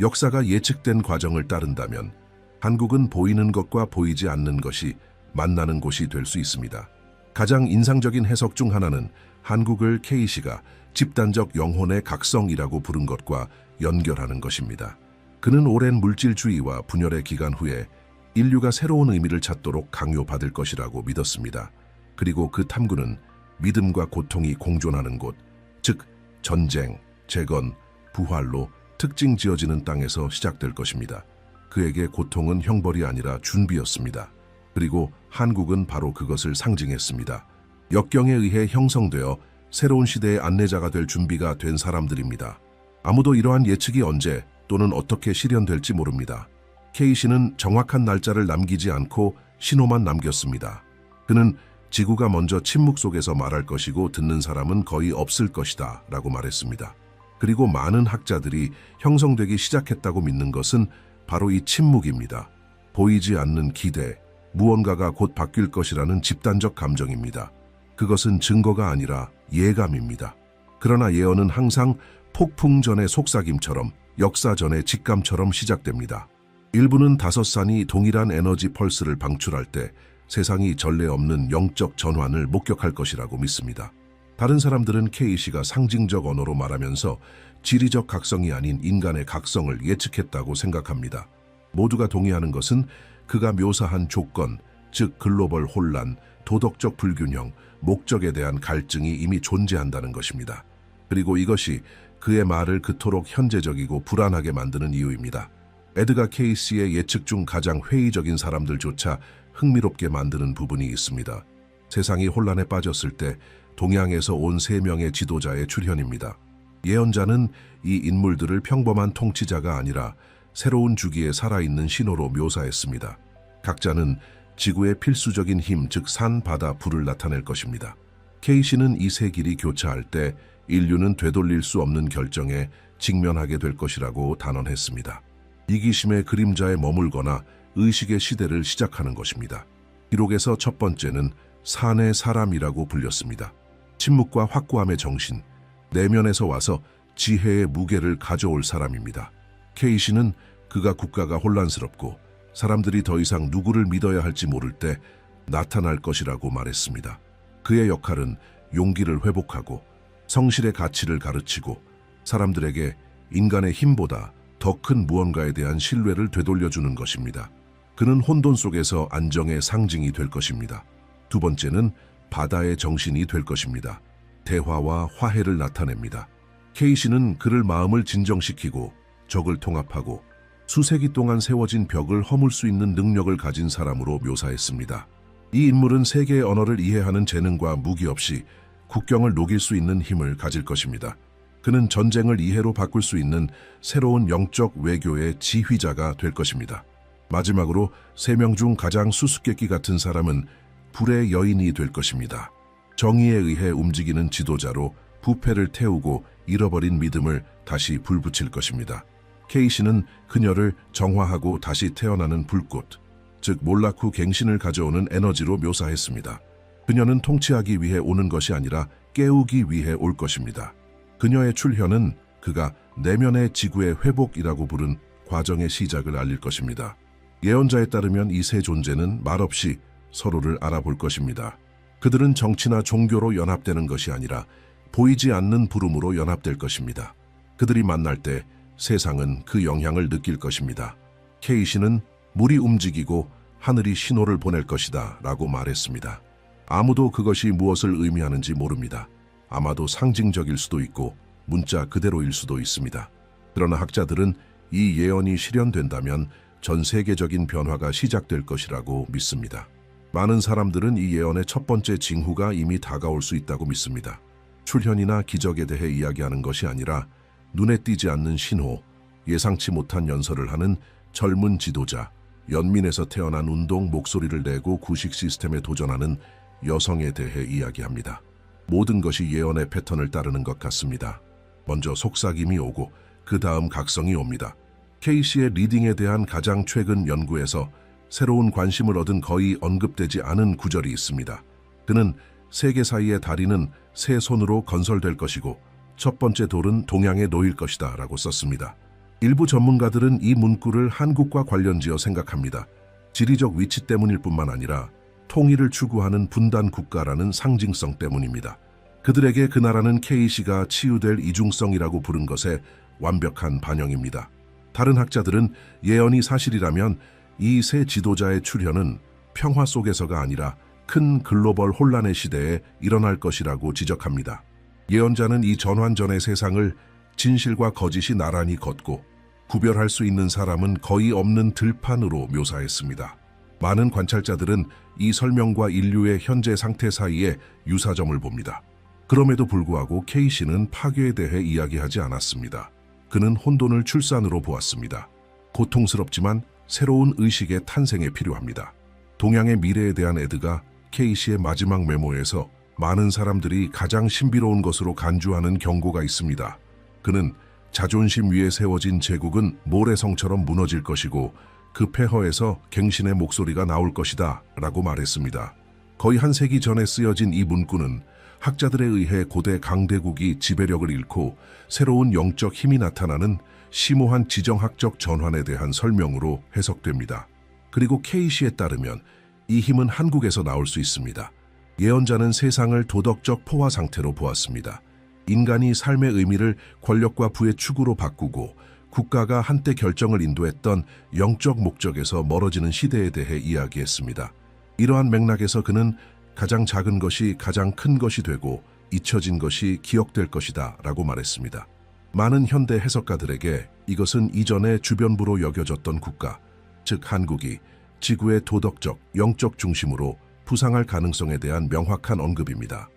역사가 예측된 과정을 따른다면 한국은 보이는 것과 보이지 않는 것이 만나는 곳이 될 수 있습니다. 가장 인상적인 해석 중 하나는 한국을 케이시가 집단적 영혼의 각성이라고 부른 것과 연결하는 것입니다. 그는 오랜 물질주의와 분열의 기간 후에 인류가 새로운 의미를 찾도록 강요받을 것이라고 믿었습니다. 그리고 그 탐구는 믿음과 고통이 공존하는 곳, 즉 전쟁, 재건, 부활로 특징 지어지는 땅에서 시작될 것입니다. 그에게 고통은 형벌이 아니라 준비였습니다. 그리고 한국은 바로 그것을 상징했습니다. 역경에 의해 형성되어 새로운 시대의 안내자가 될 준비가 된 사람들입니다. 아무도 이러한 예측이 언제 또는 어떻게 실현될지 모릅니다. 케이시는 정확한 날짜를 남기지 않고 신호만 남겼습니다. 그는 지구가 먼저 침묵 속에서 말할 것이고 듣는 사람은 거의 없을 것이다 라고 말했습니다. 그리고 많은 학자들이 형성되기 시작했다고 믿는 것은 바로 이 침묵입니다. 보이지 않는 기대, 무언가가 곧 바뀔 것이라는 집단적 감정입니다. 그것은 증거가 아니라 예감입니다. 그러나 예언은 항상 폭풍 전의 속삭임처럼 역사 전의 직감처럼 시작됩니다. 일부는 5산이 동일한 에너지 펄스를 방출할 때 세상이 전례 없는 영적 전환을 목격할 것이라고 믿습니다. 다른 사람들은 케이시가 상징적 언어로 말하면서 지리적 각성이 아닌 인간의 각성을 예측했다고 생각합니다. 모두가 동의하는 것은 그가 묘사한 조건, 즉 글로벌 혼란, 도덕적 불균형, 목적에 대한 갈증이 이미 존재한다는 것입니다. 그리고 이것이 그의 말을 그토록 현재적이고 불안하게 만드는 이유입니다. 에드가 케이시의 예측 중 가장 회의적인 사람들조차 흥미롭게 만드는 부분이 있습니다. 세상이 혼란에 빠졌을 때 동양에서 온 3명의 지도자의 출현입니다. 예언자는 이 인물들을 평범한 통치자가 아니라 새로운 주기에 살아있는 신호로 묘사했습니다. 각자는 지구의 필수적인 힘, 즉 산, 바다, 불을 나타낼 것입니다. K씨는 이 세 길이 교차할 때 인류는 되돌릴 수 없는 결정에 직면하게 될 것이라고 단언했습니다. 이기심의 그림자에 머물거나 의식의 시대를 시작하는 것입니다. 기록에서 첫 번째는 산의 사람이라고 불렸습니다. 침묵과 확고함의 정신, 내면에서 와서 지혜의 무게를 가져올 사람입니다. K씨는 그가 국가가 혼란스럽고 사람들이 더 이상 누구를 믿어야 할지 모를 때 나타날 것이라고 말했습니다. 그의 역할은 용기를 회복하고 성실의 가치를 가르치고 사람들에게 인간의 힘보다 더 큰 무언가에 대한 신뢰를 되돌려주는 것입니다. 그는 혼돈 속에서 안정의 상징이 될 것입니다. 두 번째는 바다의 정신이 될 것입니다. 대화와 화해를 나타냅니다. K씨는 그를 마음을 진정시키고 적을 통합하고 수세기 동안 세워진 벽을 허물 수 있는 능력을 가진 사람으로 묘사했습니다. 이 인물은 세계의 언어를 이해하는 재능과 무기 없이 국경을 녹일 수 있는 힘을 가질 것입니다. 그는 전쟁을 이해로 바꿀 수 있는 새로운 영적 외교의 지휘자가 될 것입니다. 마지막으로 3명 중 가장 수수께끼 같은 사람은 불의 여인이 될 것입니다. 정의에 의해 움직이는 지도자로 부패를 태우고 잃어버린 믿음을 다시 불붙일 것입니다. K씨는 그녀를 정화하고 다시 태어나는 불꽃, 즉 몰락 후 갱신을 가져오는 에너지로 묘사했습니다. 그녀는 통치하기 위해 오는 것이 아니라 깨우기 위해 올 것입니다. 그녀의 출현은 그가 내면의 지구의 회복이라고 부른 과정의 시작을 알릴 것입니다. 예언자에 따르면 이 세 존재는 말없이 서로를 알아볼 것입니다. 그들은 정치나 종교로 연합되는 것이 아니라 보이지 않는 부름으로 연합될 것입니다. 그들이 만날 때 세상은 그 영향을 느낄 것입니다. K씨는 물이 움직이고 하늘이 신호를 보낼 것이다 라고 말했습니다. 아무도 그것이 무엇을 의미하는지 모릅니다. 아마도 상징적일 수도 있고 문자 그대로일 수도 있습니다. 그러나 학자들은 이 예언이 실현된다면 전 세계적인 변화가 시작될 것이라고 믿습니다. 많은 사람들은 이 예언의 첫 번째 징후가 이미 다가올 수 있다고 믿습니다. 출현이나 기적에 대해 이야기하는 것이 아니라 눈에 띄지 않는 신호, 예상치 못한 연설을 하는 젊은 지도자, 연민에서 태어난 운동 목소리를 내고 구식 시스템에 도전하는 여성에 대해 이야기합니다. 모든 것이 예언의 패턴을 따르는 것 같습니다. 먼저 속삭임이 오고 그 다음 각성이 옵니다. K씨의 리딩에 대한 가장 최근 연구에서 새로운 관심을 얻은 거의 언급되지 않은 구절이 있습니다. 그는 세계 사이의 다리는 세 손으로 건설될 것이고 첫 번째 돌은 동양에 놓일 것이다 라고 썼습니다. 일부 전문가들은 이 문구를 한국과 관련지어 생각합니다. 지리적 위치 때문일 뿐만 아니라 통일을 추구하는 분단 국가라는 상징성 때문입니다. 그들에게 그 나라는 K씨가 치유될 이중성이라고 부른 것의 완벽한 반영입니다. 다른 학자들은 예언이 사실이라면 이 세 지도자의 출현은 평화 속에서가 아니라 큰 글로벌 혼란의 시대에 일어날 것이라고 지적합니다. 예언자는 이 전환전의 세상을 진실과 거짓이 나란히 걷고 구별할 수 있는 사람은 거의 없는 들판으로 묘사했습니다. 많은 관찰자들은 이 설명과 인류의 현재 상태 사이에 유사점을 봅니다. 그럼에도 불구하고 K씨는 파괴에 대해 이야기하지 않았습니다. 그는 혼돈을 출산으로 보았습니다. 고통스럽지만 새로운 의식의 탄생에 필요합니다. 동양의 미래에 대한 애드가 K씨의 마지막 메모에서 많은 사람들이 가장 신비로운 것으로 간주하는 경고가 있습니다. 그는 자존심 위에 세워진 제국은 모래성처럼 무너질 것이고 그 폐허에서 갱신의 목소리가 나올 것이다 라고 말했습니다. 거의 한 세기 전에 쓰여진 이 문구는 학자들에 의해 고대 강대국이 지배력을 잃고 새로운 영적 힘이 나타나는 심오한 지정학적 전환에 대한 설명으로 해석됩니다. 그리고 K씨에 따르면 이 힘은 한국에서 나올 수 있습니다. 예언자는 세상을 도덕적 포화 상태로 보았습니다. 인간이 삶의 의미를 권력과 부의 추구로 바꾸고 국가가 한때 결정을 인도했던 영적 목적에서 멀어지는 시대에 대해 이야기했습니다. 이러한 맥락에서 그는 가장 작은 것이 가장 큰 것이 되고 잊혀진 것이 기억될 것이다 라고 말했습니다. 많은 현대 해석가들에게 이것은 이전의 주변부로 여겨졌던 국가, 즉 한국이 지구의 도덕적, 영적 중심으로 부상할 가능성에 대한 명확한 언급입니다.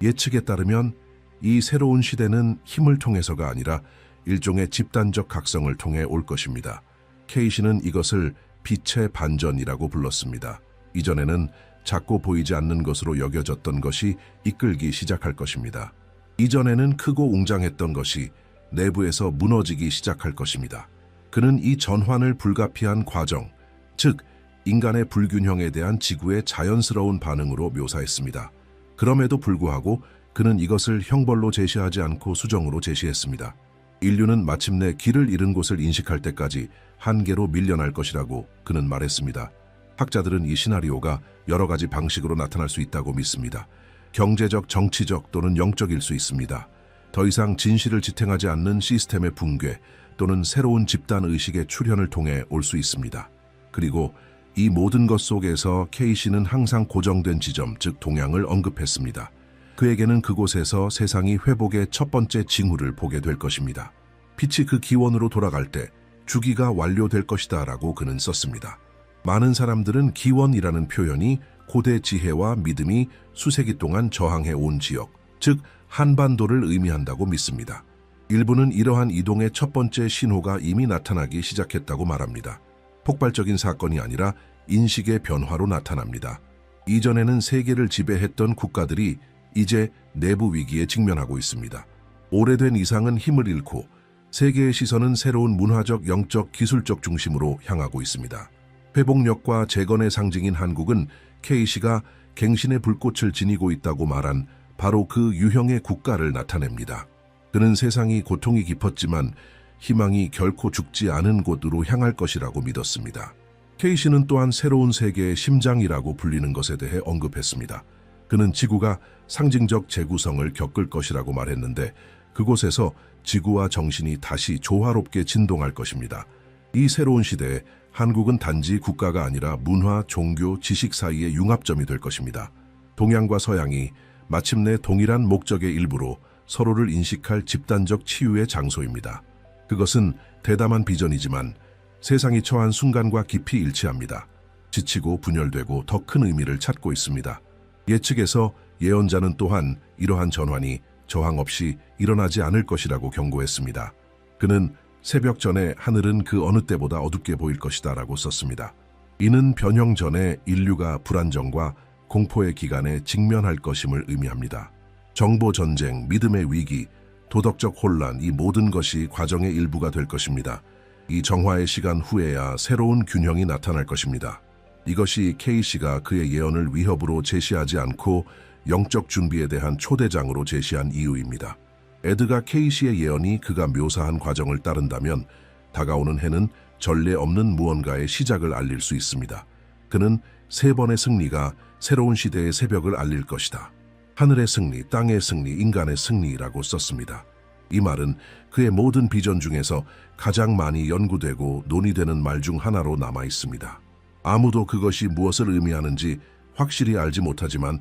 예측에 따르면 이 새로운 시대는 힘을 통해서가 아니라 일종의 집단적 각성을 통해 올 것입니다. K씨는 이것을 빛의 반전이라고 불렀습니다. 이전에는 작고 보이지 않는 것으로 여겨졌던 것이 이끌기 시작할 것입니다. 이전에는 크고 웅장했던 것이 내부에서 무너지기 시작할 것입니다. 그는 이 전환을 불가피한 과정, 즉 인간의 불균형에 대한 지구의 자연스러운 반응으로 묘사했습니다. 그럼에도 불구하고 그는 이것을 형벌로 제시하지 않고 수정으로 제시했습니다. 인류는 마침내 길을 잃은 곳을 인식할 때까지 한계로 밀려날 것이라고 그는 말했습니다. 학자들은 이 시나리오가 여러 가지 방식으로 나타날 수 있다고 믿습니다. 경제적, 정치적 또는 영적일 수 있습니다. 더 이상 진실을 지탱하지 않는 시스템의 붕괴 또는 새로운 집단의식의 출현을 통해 올 수 있습니다. 그리고 이 모든 것 속에서 케이시는 항상 고정된 지점, 즉 동향을 언급했습니다. 그에게는 그곳에서 세상이 회복의 첫 번째 징후를 보게 될 것입니다. 빛이 그 기원으로 돌아갈 때 주기가 완료될 것이다 라고 그는 썼습니다. 많은 사람들은 기원이라는 표현이 고대 지혜와 믿음이 수세기 동안 저항해 온 지역, 즉 한반도를 의미한다고 믿습니다. 일부는 이러한 이동의 첫 번째 신호가 이미 나타나기 시작했다고 말합니다. 폭발적인 사건이 아니라 인식의 변화로 나타납니다. 이전에는 세계를 지배했던 국가들이 이제 내부 위기에 직면하고 있습니다. 오래된 이상은 힘을 잃고 세계의 시선은 새로운 문화적, 영적, 기술적 중심으로 향하고 있습니다. 회복력과 재건의 상징인 한국은 케이시가 갱신의 불꽃을 지니고 있다고 말한 바로 그 유형의 국가를 나타냅니다. 그는 세상이 고통이 깊었지만 희망이 결코 죽지 않은 곳으로 향할 것이라고 믿었습니다. 케이시는 또한 새로운 세계의 심장이라고 불리는 것에 대해 언급했습니다. 그는 지구가 상징적 재구성을 겪을 것이라고 말했는데 그곳에서 지구와 정신이 다시 조화롭게 진동할 것입니다. 이 새로운 시대에 한국은 단지 국가가 아니라 문화, 종교, 지식 사이의 융합점이 될 것입니다. 동양과 서양이 마침내 동일한 목적의 일부로 서로를 인식할 집단적 치유의 장소입니다. 그것은 대담한 비전이지만 세상이 처한 순간과 깊이 일치합니다. 지치고 분열되고 더 큰 의미를 찾고 있습니다. 예측에서 예언자는 또한 이러한 전환이 저항 없이 일어나지 않을 것이라고 경고했습니다. 그는 새벽 전에 하늘은 그 어느 때보다 어둡게 보일 것이다 라고 썼습니다. 이는 변형 전에 인류가 불안정과 공포의 기간에 직면할 것임을 의미합니다. 정보 전쟁, 믿음의 위기, 도덕적 혼란, 이 모든 것이 과정의 일부가 될 것입니다. 이 정화의 시간 후에야 새로운 균형이 나타날 것입니다. 이것이 케이시가 그의 예언을 위협으로 제시하지 않고 영적 준비에 대한 초대장으로 제시한 이유입니다. 에드가 케이시의 예언이 그가 묘사한 과정을 따른다면 다가오는 해는 전례 없는 무언가의 시작을 알릴 수 있습니다. 그는 세 번의 승리가 새로운 시대의 새벽을 알릴 것이다. 하늘의 승리, 땅의 승리, 인간의 승리라고 썼습니다. 이 말은 그의 모든 비전 중에서 가장 많이 연구되고 논의되는 말 중 하나로 남아 있습니다. 아무도 그것이 무엇을 의미하는지 확실히 알지 못하지만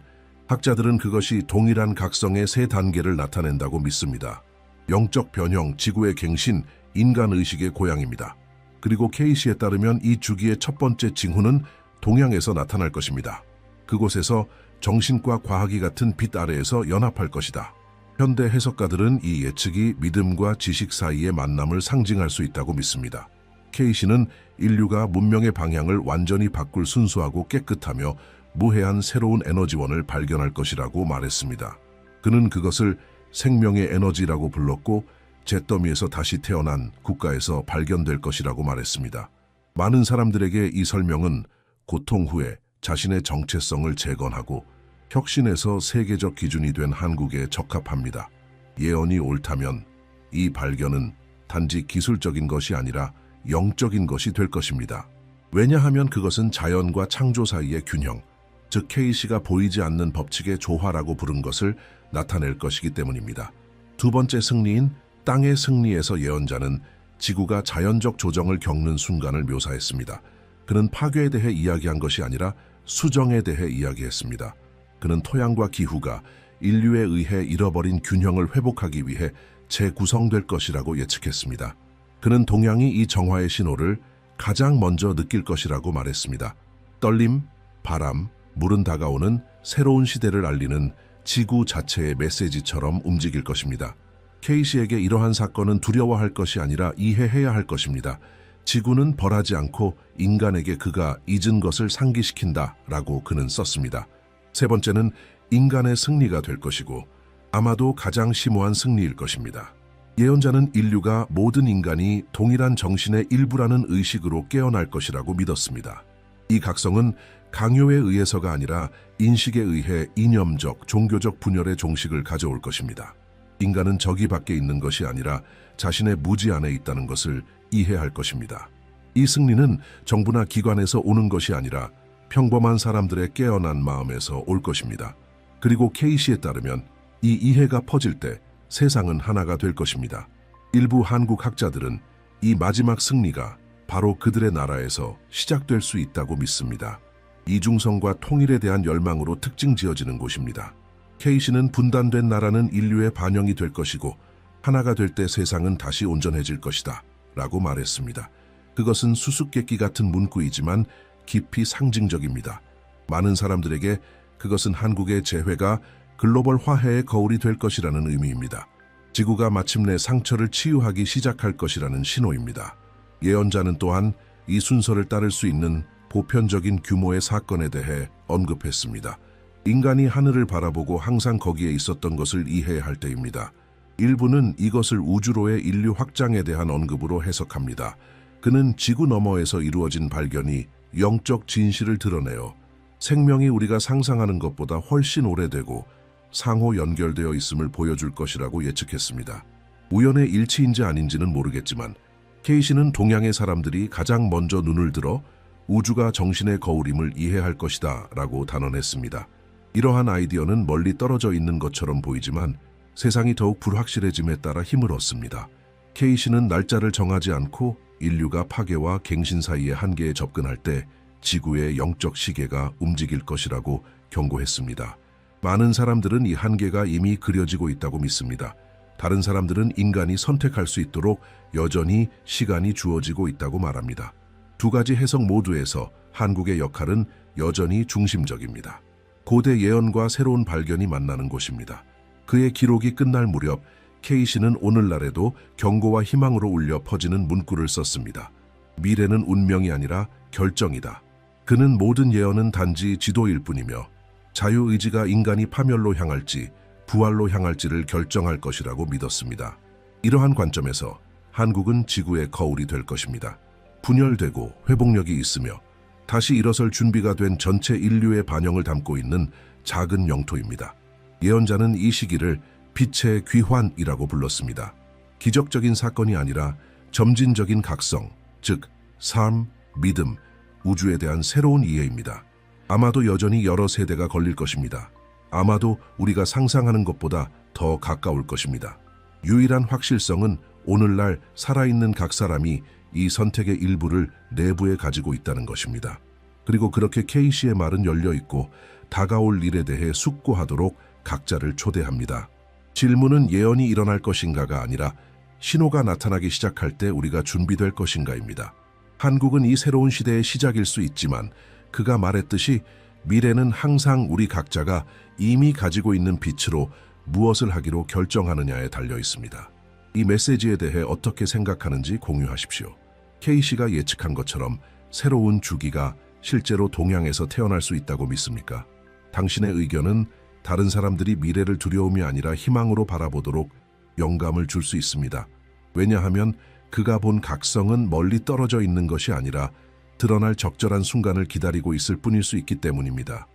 학자들은 그것이 동일한 각성의 세 단계를 나타낸다고 믿습니다. 영적 변형, 지구의 갱신, 인간의식의 고향입니다. 그리고 케이시에 따르면 이 주기의 첫 번째 징후는 동양에서 나타날 것입니다. 그곳에서 정신과 과학이 같은 빛 아래에서 연합할 것이다. 현대 해석가들은 이 예측이 믿음과 지식 사이의 만남을 상징할 수 있다고 믿습니다. 케이시는 인류가 문명의 방향을 완전히 바꿀 순수하고 깨끗하며 무해한 새로운 에너지원을 발견할 것이라고 말했습니다. 그는 그것을 생명의 에너지라고 불렀고 잿더미에서 다시 태어난 국가에서 발견될 것이라고 말했습니다. 많은 사람들에게 이 설명은 고통 후에 자신의 정체성을 재건하고 혁신에서 세계적 기준이 된 한국에 적합합니다. 예언이 옳다면 이 발견은 단지 기술적인 것이 아니라 영적인 것이 될 것입니다. 왜냐하면 그것은 자연과 창조 사이의 균형, 즉 케이시가 보이지 않는 법칙의 조화라고 부른 것을 나타낼 것이기 때문입니다. 두 번째 승리인 땅의 승리에서 예언자는 지구가 자연적 조정을 겪는 순간을 묘사했습니다. 그는 파괴에 대해 이야기한 것이 아니라 수정에 대해 이야기했습니다. 그는 토양과 기후가 인류에 의해 잃어버린 균형을 회복하기 위해 재구성될 것이라고 예측했습니다. 그는 동양이 이 정화의 신호를 가장 먼저 느낄 것이라고 말했습니다. 떨림, 바람, 물은 다가오는 새로운 시대를 알리는 지구 자체의 메시지처럼 움직일 것입니다. 케이시에게 이러한 사건은 두려워할 것이 아니라 이해해야 할 것입니다. 지구는 벌하지 않고 인간에게 그가 잊은 것을 상기시킨다 라고 그는 썼습니다. 세 번째는 인간의 승리가 될 것이고 아마도 가장 심오한 승리일 것입니다. 예언자는 인류가 모든 인간이 동일한 정신의 일부라는 의식으로 깨어날 것이라고 믿었습니다. 이 각성은 강요에 의해서가 아니라 인식에 의해 이념적, 종교적 분열의 종식을 가져올 것입니다. 인간은 저기 밖에 있는 것이 아니라 자신의 무지 안에 있다는 것을 이해할 것입니다. 이 승리는 정부나 기관에서 오는 것이 아니라 평범한 사람들의 깨어난 마음에서 올 것입니다. 그리고 케이시에 따르면 이 이해가 퍼질 때 세상은 하나가 될 것입니다. 일부 한국 학자들은 이 마지막 승리가 바로 그들의 나라에서 시작될 수 있다고 믿습니다. 이중성과 통일에 대한 열망으로 특징 지어지는 곳입니다. 케이시는 분단된 나라는 인류의 반영이 될 것이고 하나가 될 때 세상은 다시 온전해질 것이다 라고 말했습니다. 그것은 수수께끼 같은 문구이지만 깊이 상징적입니다. 많은 사람들에게 그것은 한국의 재회가 글로벌 화해의 거울이 될 것이라는 의미입니다. 지구가 마침내 상처를 치유하기 시작할 것이라는 신호입니다. 예언자는 또한 이 순서를 따를 수 있는 보편적인 규모의 사건에 대해 언급했습니다. 인간이 하늘을 바라보고 항상 거기에 있었던 것을 이해해야 할 때입니다. 일부는 이것을 우주로의 인류 확장에 대한 언급으로 해석합니다. 그는 지구 너머에서 이루어진 발견이 영적 진실을 드러내어 생명이 우리가 상상하는 것보다 훨씬 오래되고 상호 연결되어 있음을 보여줄 것이라고 예측했습니다. 우연의 일치인지 아닌지는 모르겠지만 케이시는 동양의 사람들이 가장 먼저 눈을 들어 우주가 정신의 거울임을 이해할 것이다 라고 단언했습니다. 이러한 아이디어는 멀리 떨어져 있는 것처럼 보이지만 세상이 더욱 불확실해짐에 따라 힘을 얻습니다. 케이시는 날짜를 정하지 않고 인류가 파괴와 갱신 사이의 한계에 접근할 때 지구의 영적 시계가 움직일 것이라고 경고했습니다. 많은 사람들은 이 한계가 이미 그려지고 있다고 믿습니다. 다른 사람들은 인간이 선택할 수 있도록 여전히 시간이 주어지고 있다고 말합니다. 두 가지 해석 모두에서 한국의 역할은 여전히 중심적입니다. 고대 예언과 새로운 발견이 만나는 곳입니다. 그의 기록이 끝날 무렵 케이시는 오늘날에도 경고와 희망으로 울려 퍼지는 문구를 썼습니다. 미래는 운명이 아니라 결정이다. 그는 모든 예언은 단지 지도일 뿐이며 자유의지가 인간이 파멸로 향할지 부활로 향할지를 결정할 것이라고 믿었습니다. 이러한 관점에서 한국은 지구의 거울이 될 것입니다. 분열되고 회복력이 있으며 다시 일어설 준비가 된 전체 인류의 반영을 담고 있는 작은 영토입니다. 예언자는 이 시기를 빛의 귀환이라고 불렀습니다. 기적적인 사건이 아니라 점진적인 각성, 즉 삶, 믿음, 우주에 대한 새로운 이해입니다. 아마도 여전히 여러 세대가 걸릴 것입니다. 아마도 우리가 상상하는 것보다 더 가까울 것입니다. 유일한 확실성은 오늘날 살아있는 각 사람이 이 선택의 일부를 내부에 가지고 있다는 것입니다. 그리고 그렇게 케이시의 말은 열려있고 다가올 일에 대해 숙고하도록 각자를 초대합니다. 질문은 예언이 일어날 것인가가 아니라 신호가 나타나기 시작할 때 우리가 준비될 것인가입니다. 한국은 이 새로운 시대의 시작일 수 있지만 그가 말했듯이 미래는 항상 우리 각자가 이미 가지고 있는 빛으로 무엇을 하기로 결정하느냐에 달려 있습니다. 이 메시지에 대해 어떻게 생각하는지 공유하십시오. 케이시가 예측한 것처럼 새로운 주기가 실제로 동양에서 태어날 수 있다고 믿습니까? 당신의 의견은 다른 사람들이 미래를 두려움이 아니라 희망으로 바라보도록 영감을 줄 수 있습니다. 왜냐하면 그가 본 각성은 멀리 떨어져 있는 것이 아니라 드러날 적절한 순간을 기다리고 있을 뿐일 수 있기 때문입니다.